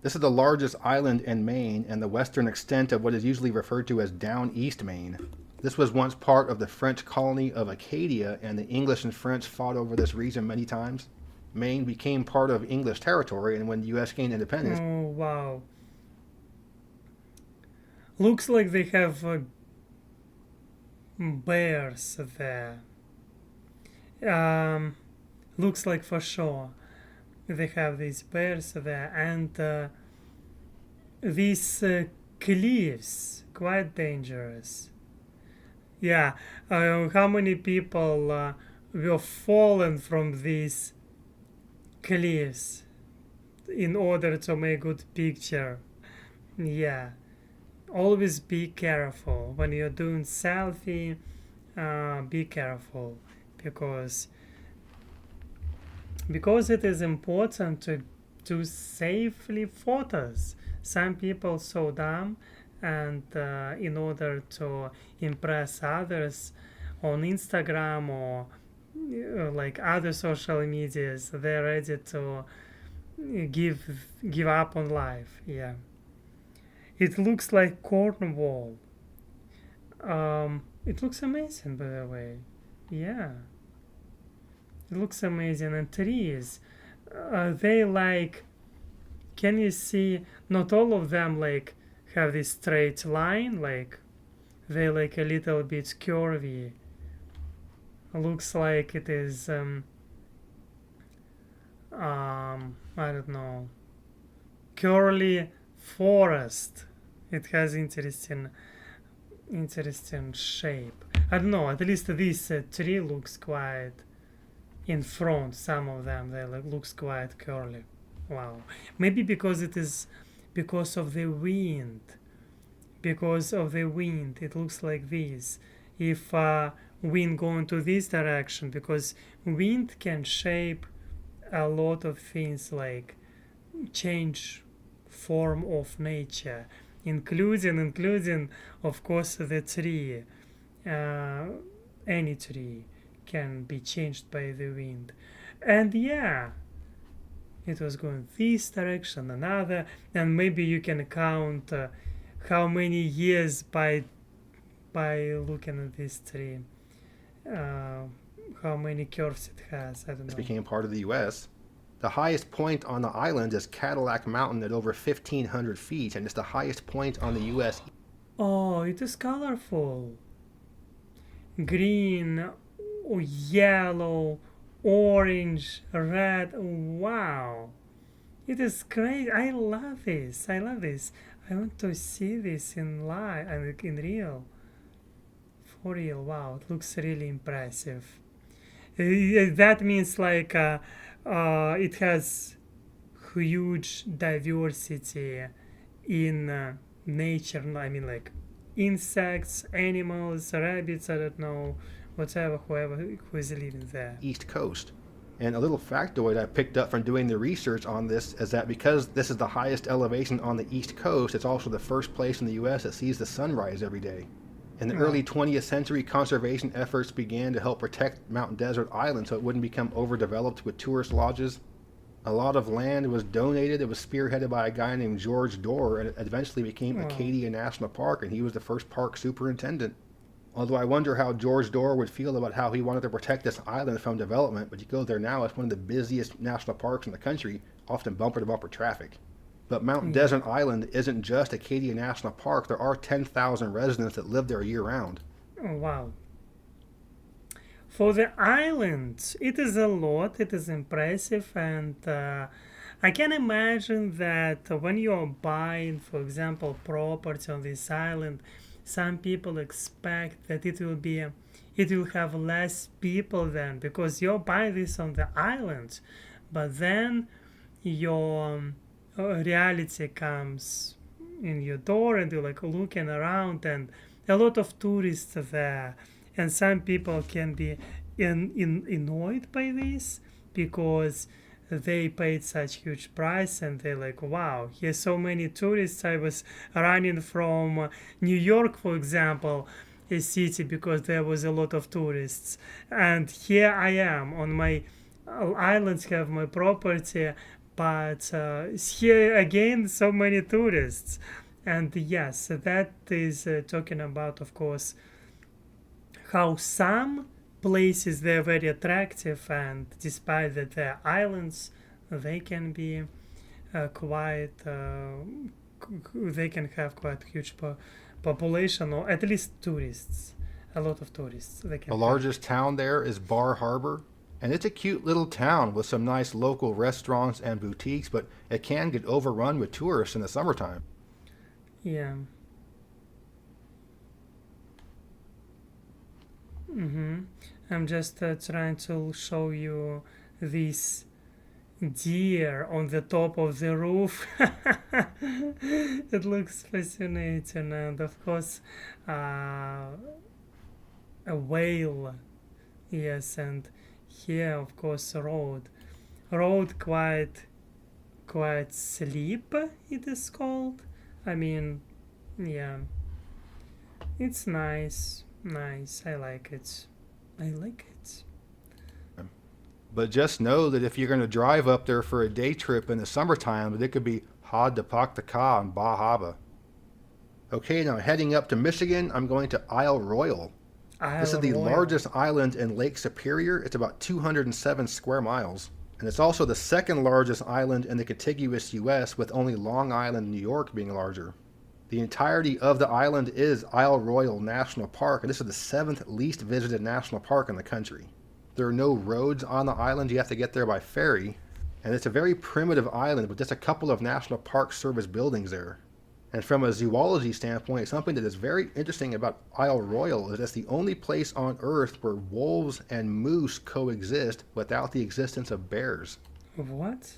This is the largest island in Maine and the western extent of what is usually referred to as Down East Maine. This was once part of the French colony of Acadia, and the English and French fought over this region many times. Maine became part of English territory, and when the U.S. gained independence, Oh wow. Looks like they have bears there. Um, looks like for sure they have these bears there, and these cliffs quite dangerous. Yeah, how many people were fallen from these cliffs in order to make good picture? Yeah, always be careful when you're doing selfie. Be careful because it is important to do safely photos. Some people so dumb, and in order to impress others on Instagram or like other social medias, they're ready to give up on life. Yeah, it looks like Cornwall. It looks amazing, by the way. Yeah, it looks amazing. And trees, they like. Can you see? Not all of them like have this straight line. Like they like a little bit curvy. Looks like it is. I don't know. Curly forest. It has interesting shape. I don't know. At least this tree looks quite in front. Some of them they like, looks quite curly. Wow. Maybe because it is because of the wind. Because of the wind, it looks like this. If wind go into this direction, because wind can shape a lot of things, like change form of nature, including of course the tree. uh, any tree can be changed by the wind. And yeah, it was going this direction, another, and maybe you can count how many years by looking at this tree, uh, how many curves it has. I don't know. Became part of the U.S. The highest point on the island is Cadillac Mountain at over 1,500 feet, and it's the highest point on the U.S. Oh, it is colorful. Green, yellow, orange, red. Wow. It is great. I love this. I love this. I want to see this in live and in real. For real. Wow. It looks really impressive. That means like it has huge diversity in nature. No, I mean like insects, animals, rabbits. I don't know, whatever, whoever who is living there. East Coast. And a little factoid I picked up from doing the research on this is that because this is the highest elevation on the East Coast, it's also the first place in the U.S. that sees the sunrise every day. In the early 20th century, conservation efforts began to help protect Mountain Desert Island so it wouldn't become overdeveloped with tourist lodges. A lot of land was donated. It was spearheaded by a guy named George Dorr, and it eventually became Acadia National Park, and he was the first park superintendent. Although I wonder how George Dorr would feel about how he wanted to protect this island from development, but you go there now, it's one of the busiest national parks in the country, often bumper to bumper traffic. But Mountain Desert Island isn't just Acadia National Park. There are 10,000 residents that live there year round. Oh, wow. For the island, it is a lot, it is impressive, and I can imagine that when you are buying, for example, property on this island, some people expect that it will have less people then because you're buying this on the island, but then your reality comes in your door and you're like looking around and a lot of tourists are there, and some people can be annoyed by this because they paid such huge price and they're like, wow, here's so many tourists. I was running from New York, for example, a city, because there was a lot of tourists, and here I am on my islands, have my property, but here again so many tourists. And yes, that is talking about, of course, how some places they're very attractive, and despite that they're islands, they can be quite they can have quite huge population, or at least tourists, a lot of tourists they can The have. largest town there is Bar Harbor, and it's a cute little town with some nice local restaurants and boutiques, but it can get overrun with tourists in the summertime. Yeah. Mm-hmm. I'm just trying to show you this deer on the top of the roof. It looks fascinating, and of course, a whale. Yes, and here, of course, road quite sleep. It is called. I mean, yeah, it's nice. I like it. I like it. But just know that if you're going to drive up there for a day trip in the summertime, that it could be hard to park the car in Bar Harbor. Okay, now heading up to Michigan, I'm going to Isle Royal. This is Isle the Royal. largest island in Lake Superior. It's about 207 square miles. And it's also the second largest island in the contiguous U.S., with only Long Island, New York being larger. The entirety of the island is Isle Royal National Park, and this is the seventh least visited national park in the country. There are no roads on the island, you have to get there by ferry, and it's a very primitive island with just a couple of National Park Service buildings there. And from a zoology standpoint, something that is very interesting about Isle Royal is it's the only place on Earth where wolves and moose coexist without the existence of bears. What?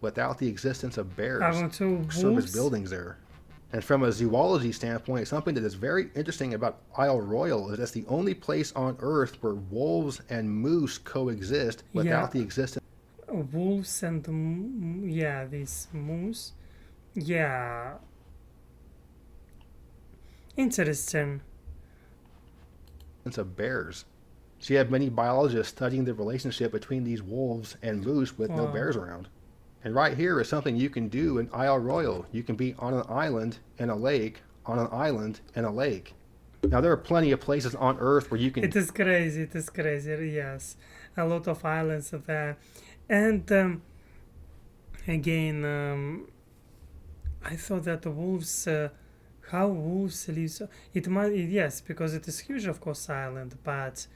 Without the existence of I bears. want to Service wolves. buildings there. And from a zoology standpoint, something that is very interesting about Isle Royal is it's the only place on Earth where wolves and moose coexist Yeah, without the existence wolves and yeah, this moose. Yeah, interesting. of bears. So you have many biologists studying the relationship between these wolves and moose with no Wow. bears around. And right here is something you can do in Isle Royal. You can be on an island in a lake, on an island in a lake. Now there are plenty of places on Earth where you can It is crazy. It is crazy. Yes, a lot of islands are there, and again, I thought that the wolves. How wolves live? It might yes, because it is huge, of course, island, but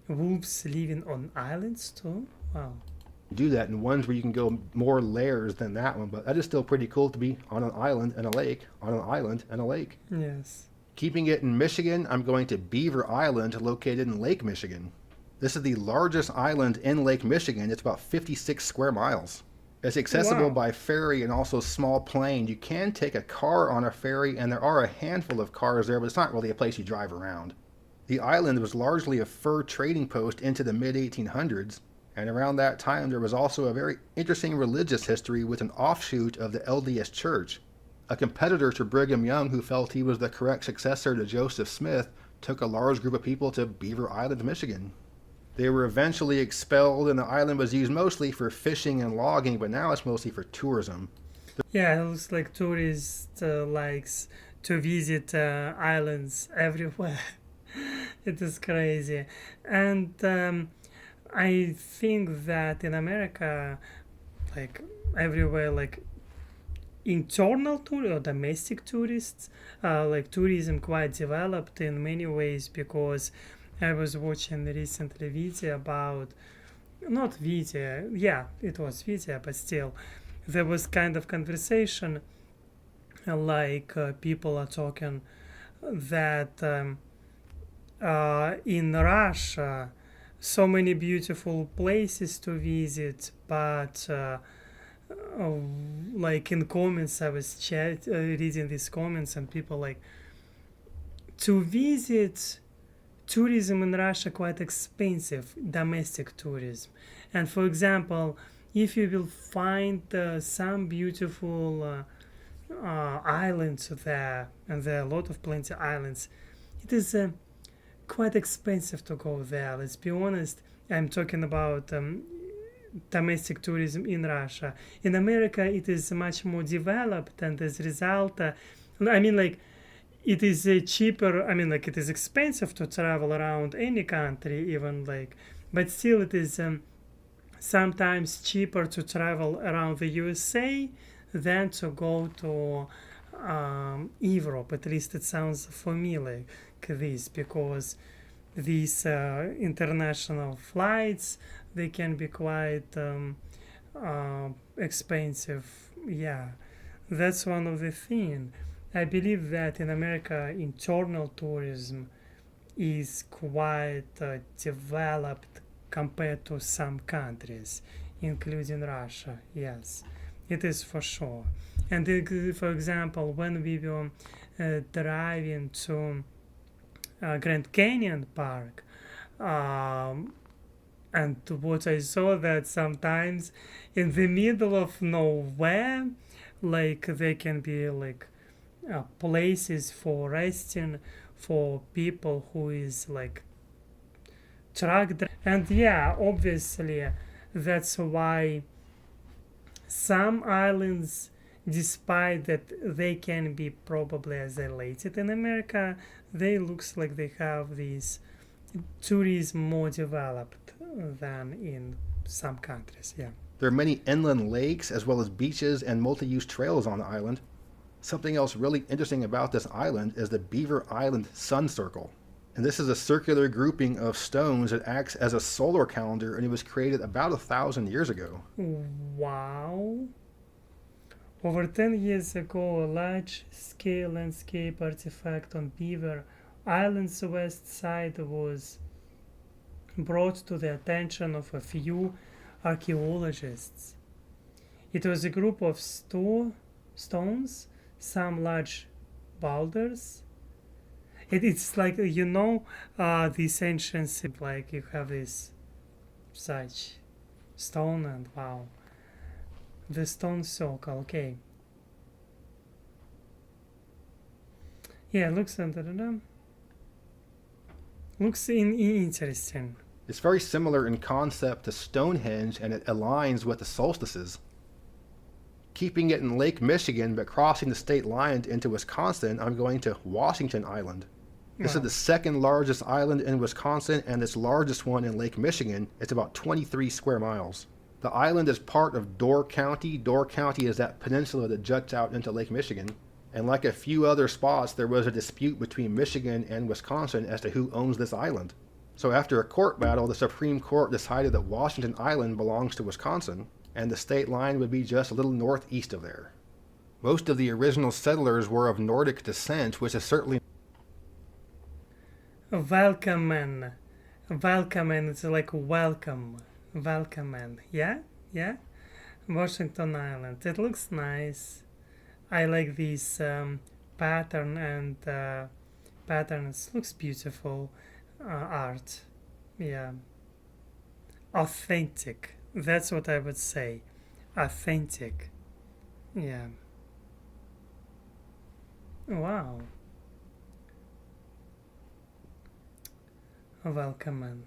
wolves living on islands too. Wow. do that, and ones where you can go more layers than that one. But that is still pretty cool to be on an island and a lake, on an island and a lake. Yes. Keeping it in Michigan, I'm going to Beaver Island, located in Lake Michigan. This is the largest island in Lake Michigan. It's about 56 square miles. It's accessible Wow. by ferry and also small plane. You can take a car on a ferry, and there are a handful of cars there, but it's not really a place you drive around. The island was largely a fur trading post into the mid 1800s, and around that time there was also a very interesting religious history with an offshoot of the LDS Church. A competitor to Brigham Young, who felt he was the correct successor to Joseph Smith, took a large group of people to Beaver Island, Michigan. They were eventually expelled, and the island was used mostly for fishing and logging, but now it's mostly for tourism. Yeah, it looks like tourists likes to visit islands everywhere. It is crazy, and I think that in America, like everywhere, like internal tour or domestic tourists, like tourism quite developed in many ways because I was watching recently video about not video, yeah, it was video, but still, there was kind of conversation like people are talking that in Russia, so many beautiful places to visit, but uh, like in comments, I was reading these comments, and people like to visit tourism in Russia quite expensive, domestic tourism. And for example, if you will find some beautiful islands there, and there are a lot of plenty islands, it is quite expensive to go there. Let's be honest. I'm talking about domestic tourism in Russia. In America, it is much more developed, and as a result, I mean, like it is cheaper. I mean, like it is expensive to travel around any country, even like, but still, it is sometimes cheaper to travel around the USA than to go to Europe. At least it sounds for me like this because these international flights they can be quite expensive. Yeah, that's one of the things. I believe that in America, internal tourism is quite developed compared to some countries, including Russia. Yes, it is for sure. And for example, when we were driving to Grand Canyon Park, um, and what I saw that sometimes in the middle of nowhere, like there can be like places for resting for people who is like and yeah, obviously that's why some islands despite that they can be probably isolated in America, they looks like they have this tourism more developed than in some countries. Yeah. There are many inland lakes as well as beaches and multi-use trails on the island. Something else really interesting about this island is the Beaver Island Sun Circle. And this is a circular grouping of stones that acts as a solar calendar, and it was created about 1,000 years ago. Wow. Over 10 years ago, a large-scale landscape artifact on Beaver Island's west side was brought to the attention of a few archaeologists. It was a group of stones, some large boulders. It's like, these ancient, like you have this such stone, and wow, the stone circle. Okay, yeah, looks interesting. It's very similar in concept to Stonehenge, and it aligns with the solstices. Keeping it in Lake Michigan but crossing the state line into Wisconsin, I'm going to Washington Island. This Wow. is the second largest island in Wisconsin and its largest one in Lake Michigan. It's about 23 square miles. The island is part of Door County. Door County is that peninsula that juts out into Lake Michigan. And like a few other spots, there was a dispute between Michigan and Wisconsin as to who owns this island. So after a court battle, the Supreme Court decided that Washington Island belongs to Wisconsin, and the state line would be just a little northeast of there. Most of the original settlers were of Nordic descent, which is certainly Welcome, it's like welcome, yeah, yeah. Washington Island, it looks nice. I like this pattern and patterns. Looks beautiful. Art, yeah. Authentic. That's what I would say. Authentic. Yeah. Wow. Welcome.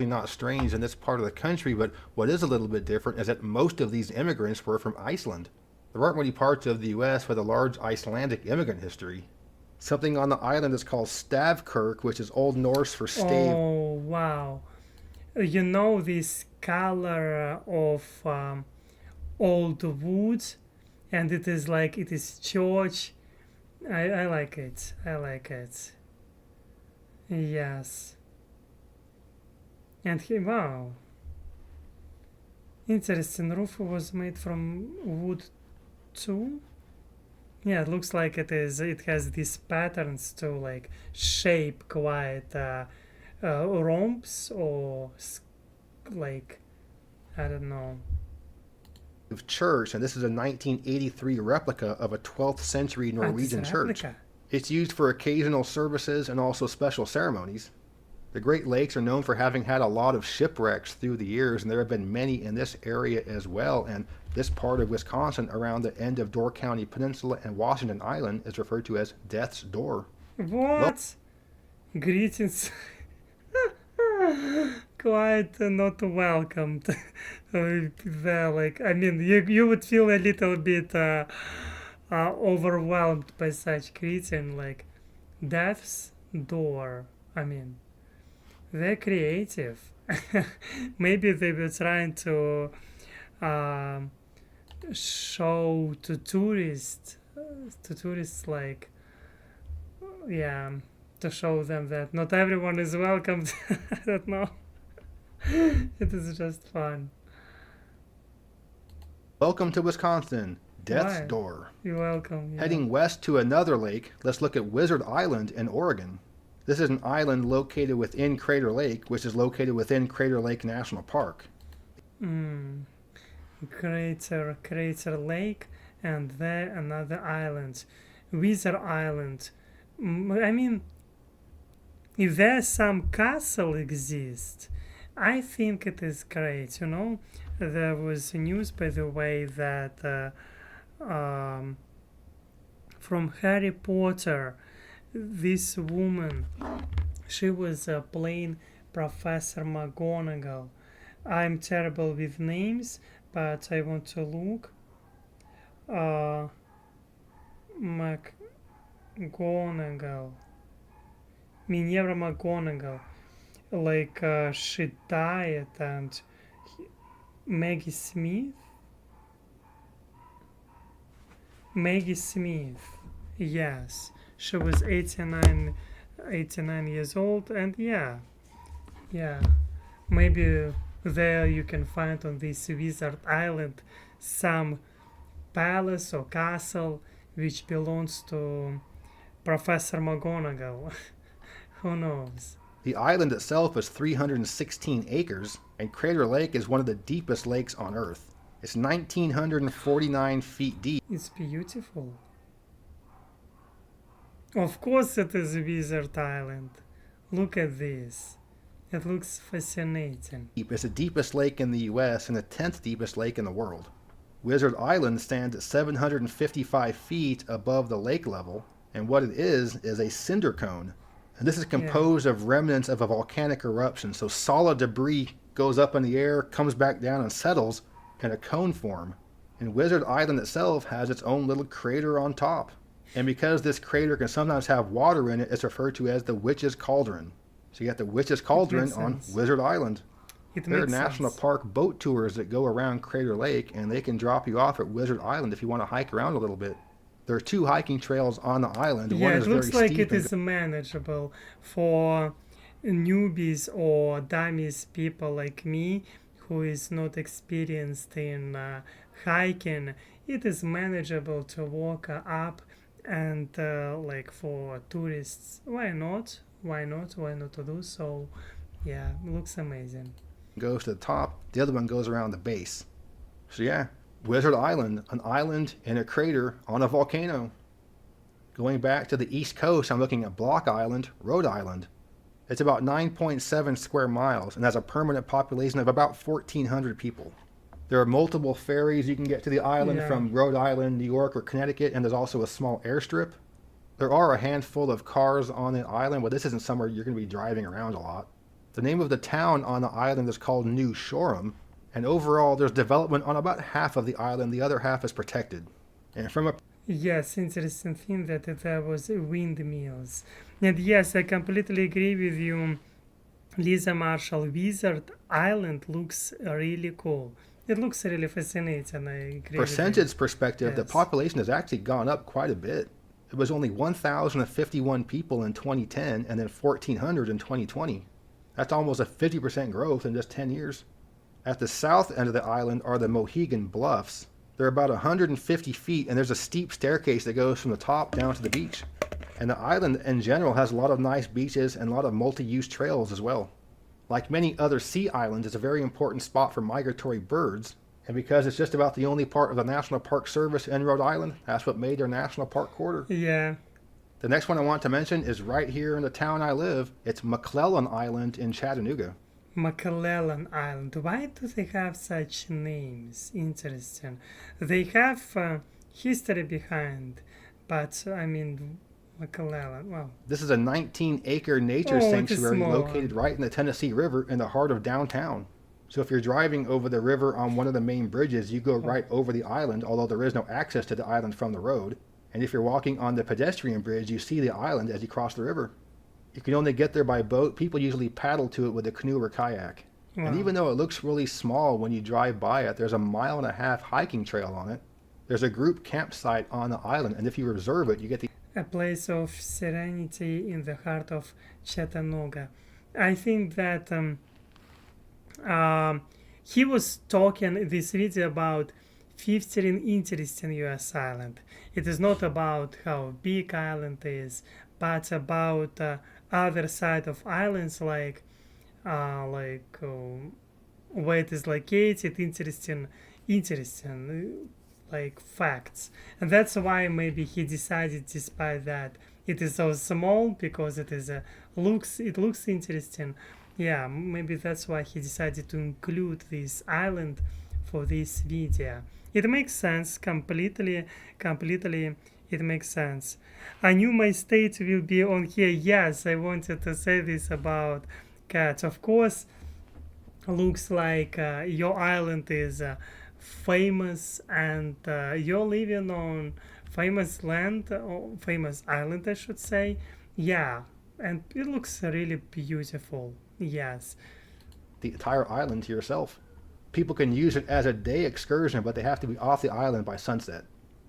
not strange in this part of the country, but what is a little bit different is that most of these immigrants were from Iceland. There aren't many parts of the U.S. with a large Icelandic immigrant history. Something on the island is called Stavkirk, which is Old Norse for stave. Oh, wow. You know this color of old wood, and it is church. I like it. I like it. Yes. And wow. Interesting. Roof was made from wood too. Yeah, it looks like it is. It has these patterns too, like shape quite rhombs or like I don't know. Church, and this is a 1983 replica of a 12th century Norwegian church. It's used for occasional services and also special ceremonies. The Great Lakes are known for having had a lot of shipwrecks through the years, and there have been many in this area as well. And this part of Wisconsin around the end of Door County Peninsula and Washington Island is referred to as Death's Door. What? Well, greetings. Quite not welcomed there. Like, I mean, you would feel a little bit overwhelmed by such greeting, like Death's Door. I mean, they're creative. Maybe they were trying to show to tourists, like, yeah, to show them that not everyone is welcomed. I don't know. It is just fun. Welcome to Wisconsin, Death's Why? Door. You're welcome. Yeah. Heading west to another lake, let's look at Wizard Island in Oregon. This is an island located within Crater Lake, which is located within Crater Lake National Park. Crater Lake, and there another island, Wizard Island. I mean, if there some castle exists, I think it is great. You know, there was news, by the way, that from Harry Potter, this woman, she was playing Professor McGonagall. I'm terrible with names, but I want to look. uh, McGonagall, Minerva McGonagall, like she died, and Maggie Smith, Maggie Smith, yes, she was 89 years old, and yeah, maybe there you can find on this wizard island some palace or castle which belongs to Professor McGonagall. Who knows? The island itself is 316 acres, and Crater Lake is one of the deepest lakes on Earth. It's 1,949 feet deep. It's beautiful. Of course, it is a wizard island. Look at this. It looks fascinating. It's the deepest lake in the US and the 10th deepest lake in the world. Wizard Island stands at 755 feet above the lake level, and what it is a cinder cone. And this is composed of remnants of a volcanic eruption, so solid debris goes up in the air, comes back down, and settles in a cone form. And Wizard Island itself has its own little crater on top. And because this crater can sometimes have water in it, it's referred to as the Witch's Cauldron. So you got the Witch's Cauldron on Wizard Island. There are national park boat tours that go around Crater Lake, and they can drop you off at Wizard Island if you want to hike around a little bit. There are 2 hiking trails on the island. Yeah, One it is looks very like steep it is manageable for newbies or dummies people like me who is not experienced in hiking. It is manageable to walk up, and like for tourists, why not? Why not to do so? Yeah, looks amazing. goes to the top, the other one goes around the base. So yeah, Wizard Island, an island in a crater on a volcano. Going back to the east coast, I'm looking at Block Island, Rhode Island. It's about 9.7 square miles and has a permanent population of about 1,400 people. There are multiple ferries you can get to the island from Rhode Island, New York, or Connecticut, and there's also a small airstrip. There are a handful of cars on the island, but this isn't somewhere you're going to be driving around a lot. The name of the town on the island is called New Shoreham, and overall there's development on about half of the island. The other half is protected. And from a Yes, interesting thing that there was windmills. And yes, I completely agree with you, Lisa Marshall. Wizard Island looks really cool. It looks really fascinating. I agree percentage perspective, the Yes. population has actually gone up quite a bit. It was only 1,051 people in 2010 and then 1,400 in 2020. That's almost a 50% growth in just 10 years. At the south end of the island are the Mohegan Bluffs. They're about 150 feet, and there's a steep staircase that goes from the top down to the beach. And the island in general has a lot of nice beaches and a lot of multi-use trails as well. Like many other sea islands, it's a very important spot for migratory birds. And because it's just about the only part of the National Park Service in Rhode Island, that's what made their National Park Corridor. Yeah. The next one I want to mention is right here in the town I live. It's McClellan Island in Chattanooga. McClellan Island. Why do they have such names? Interesting. They have history behind, but I mean, McClellan. Wow. This is a 19-acre nature Oh, it is sanctuary small. located right in the Tennessee River in the heart of downtown. So if you're driving over the river on one of the main bridges, you go right over the island, although there is no access to the island from the road. And if you're walking on the pedestrian bridge, you see the island as you cross the river. You can only get there by boat. People usually paddle to it with a canoe or kayak. Wow. And even though it looks really small when you drive by it, there's a 1.5-mile hiking trail on it. There's a group campsite on the island, and if you reserve it, you get the A place of serenity in the heart of Chattanooga. I think that he was talking in this video about 15 interesting U.S. island. It is not about how big island is, but about other side of islands like where it is located, interesting like facts. And that's why maybe he decided, despite that it is so small, because it is looks interesting. Yeah, maybe that's why he decided to include this island for this video. It makes sense completely. It makes sense. I knew my state will be on here. Yes, I wanted to say this about cats. Of course, looks like your island is famous, and you're living on famous land or famous island, I should say. Yeah, and it looks really beautiful. Yes. The entire island to yourself. People can use it as a day excursion, but they have to be off the island by sunset.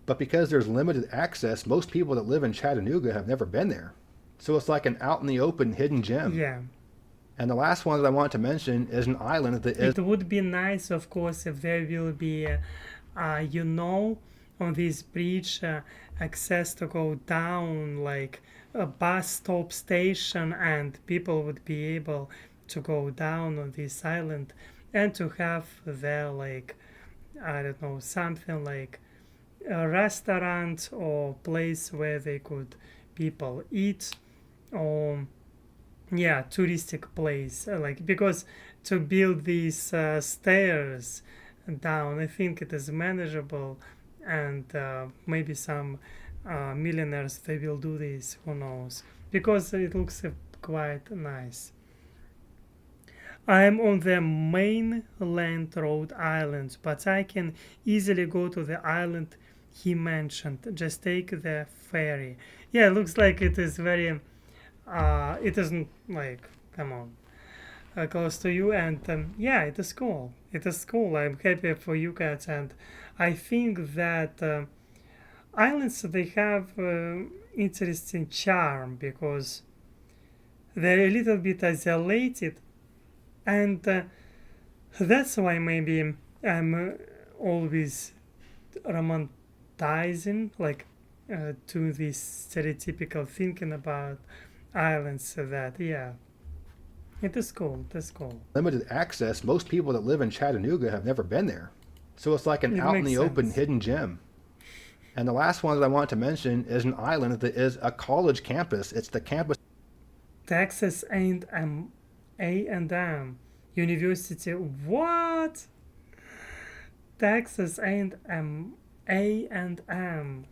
But because there's limited access, most people that live in Chattanooga have never been there. So it's like an out in the open hidden gem. Yeah. And the last one that I want to mention is an island that is... It would be nice, of course, if there will be, on this bridge, access to go down, like a bus stop station, and people would be able to go down on this island and to have there, like, I don't know, something like a restaurant or place where they could people eat, or yeah, touristic place, like, because to build these stairs down, I think it is manageable, and maybe some millionaires, they will do this, who knows, because it looks quite nice. I am on the mainland Rhode Island, but I can easily go to the island he mentioned. Just take the ferry. Yeah, it looks like it is very. It isn't like, come on, close to you, and yeah, it is cool. It is cool. I'm happy for you guys, and I think that islands, they have interesting charm because they're a little bit isolated, and that's why maybe I'm always romanticizing, like, to this stereotypical thinking about islands. So that, yeah, it is cool. It is cool. limited access, most people that live in Chattanooga have never been there. So it's like an It out in makes the open sense. hidden gem. And the last one that I want to mention is an island that is a college campus. It's the campus Texas A&M University. What? Texas A&M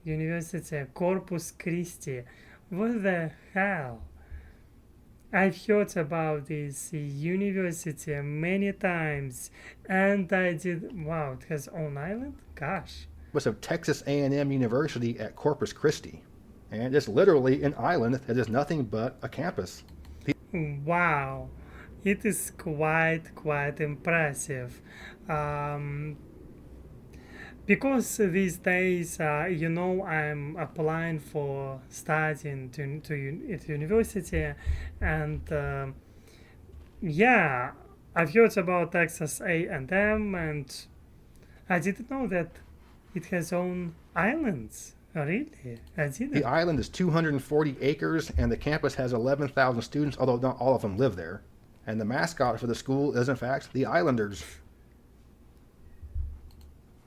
University, Corpus Christi. What the hell? I've heard about this university many times, and I did. Wow, it has own island. Gosh. of Texas A&M University at Corpus Christi. And it's literally an island that is nothing but a campus. Wow, it is quite impressive. Um, because these days, I'm applying for studying at university, and yeah, I've heard about Texas A&M, and I didn't know that it has own islands. Really, I The didn't. island is 240 acres, and the campus has 11,000 students, although not all of them live there. And the mascot for the school is, in fact, the Islanders.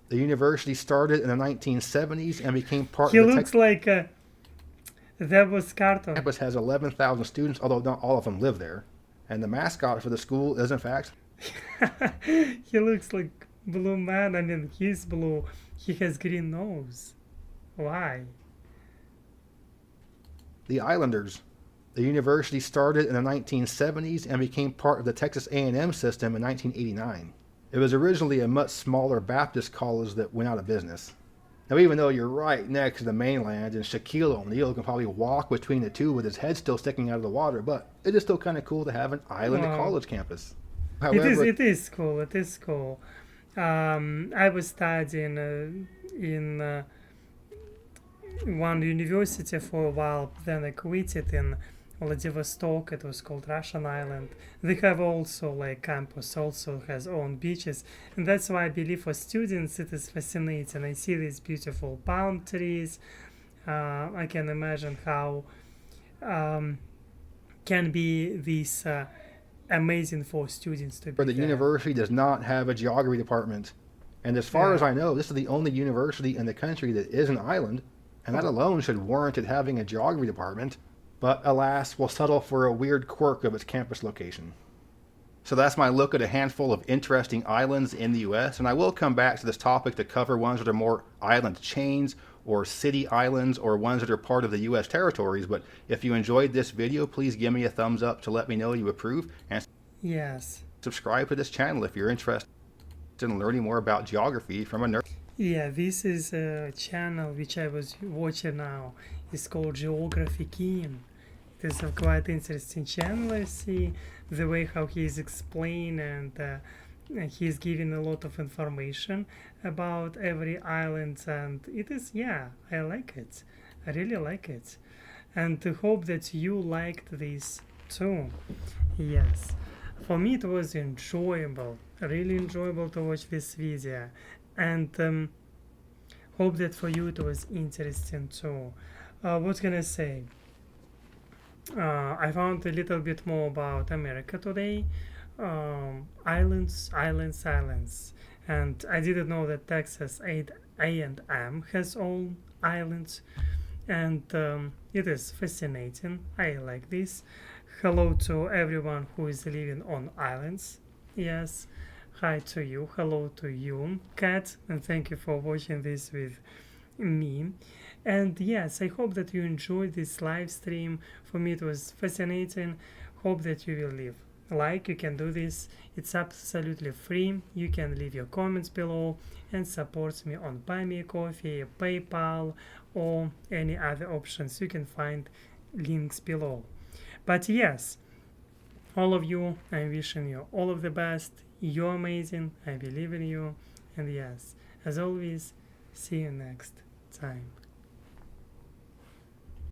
The university started in the 1970s and became part He of the looks like that was Carter. campus has 11,000 students, although not all of them live there. And the mascot for the school is, in fact, He looks like Blue Man. I mean, he's blue. He has green nose. Why? the Islanders. The university started in the 1970s and became part of the Texas A&M system in 1989. It was originally a much smaller Baptist college that went out of business. Now, even though you're right next to the mainland and Shaquille O'Neal can probably walk between the two with his head still sticking out of the water, but it is still kind of cool to have an island Wow. college campus. It is. However, It is cool. It is cool. I was studying in one university for a while. Then I quit it in Vladivostok. It was called Russian Island. They have also like campus also has own beaches, and that's why I believe for students it is fascinating. I see these beautiful palm trees. I can imagine how um, can be this amazing for students to be the there. university does not have a geography department. And as far Yeah. as I know, this is the only university in the country that is an island, and that alone should warrant it having a geography department. But alas, we'll settle for a weird quirk of its campus location. So that's my look at a handful of interesting islands in the US, and I will come back to this topic to cover ones that are more island chains or city islands or ones that are part of the US territories. But if you enjoyed this video, please give me a thumbs up to let me know you approve, and Yes. subscribe to this channel if you're interested. and learning more about geography from a nerd. Yeah, this is a channel which I was watching now. It's called Geography Keen. It is a quite interesting channel. I see the way how he is explaining, and he is giving a lot of information about every island, and it is, yeah, I like it. I really like it, and to hope that you liked this too. Yes, for me it was enjoyable, really enjoyable to watch this video, and hope that for you it was interesting too. What can I say? I found a little bit more about America today. Islands, islands, islands. And I didn't know that Texas A&M has own islands. And it is fascinating. I like this. Hello to everyone who is living on islands. Yes. Hi to you. Hello to you, Kat. And thank you for watching this with me. And yes, I hope that you enjoyed this live stream. For me, it was fascinating. Hope that you will leave like. You can do this, it's absolutely free. You can leave your comments below and support me on Buy Me a Coffee, PayPal, or any other options. You can find links below. But yes, all of you, I'm wishing you all of the best. You're amazing. I believe in you. And yes, as always, see you next time.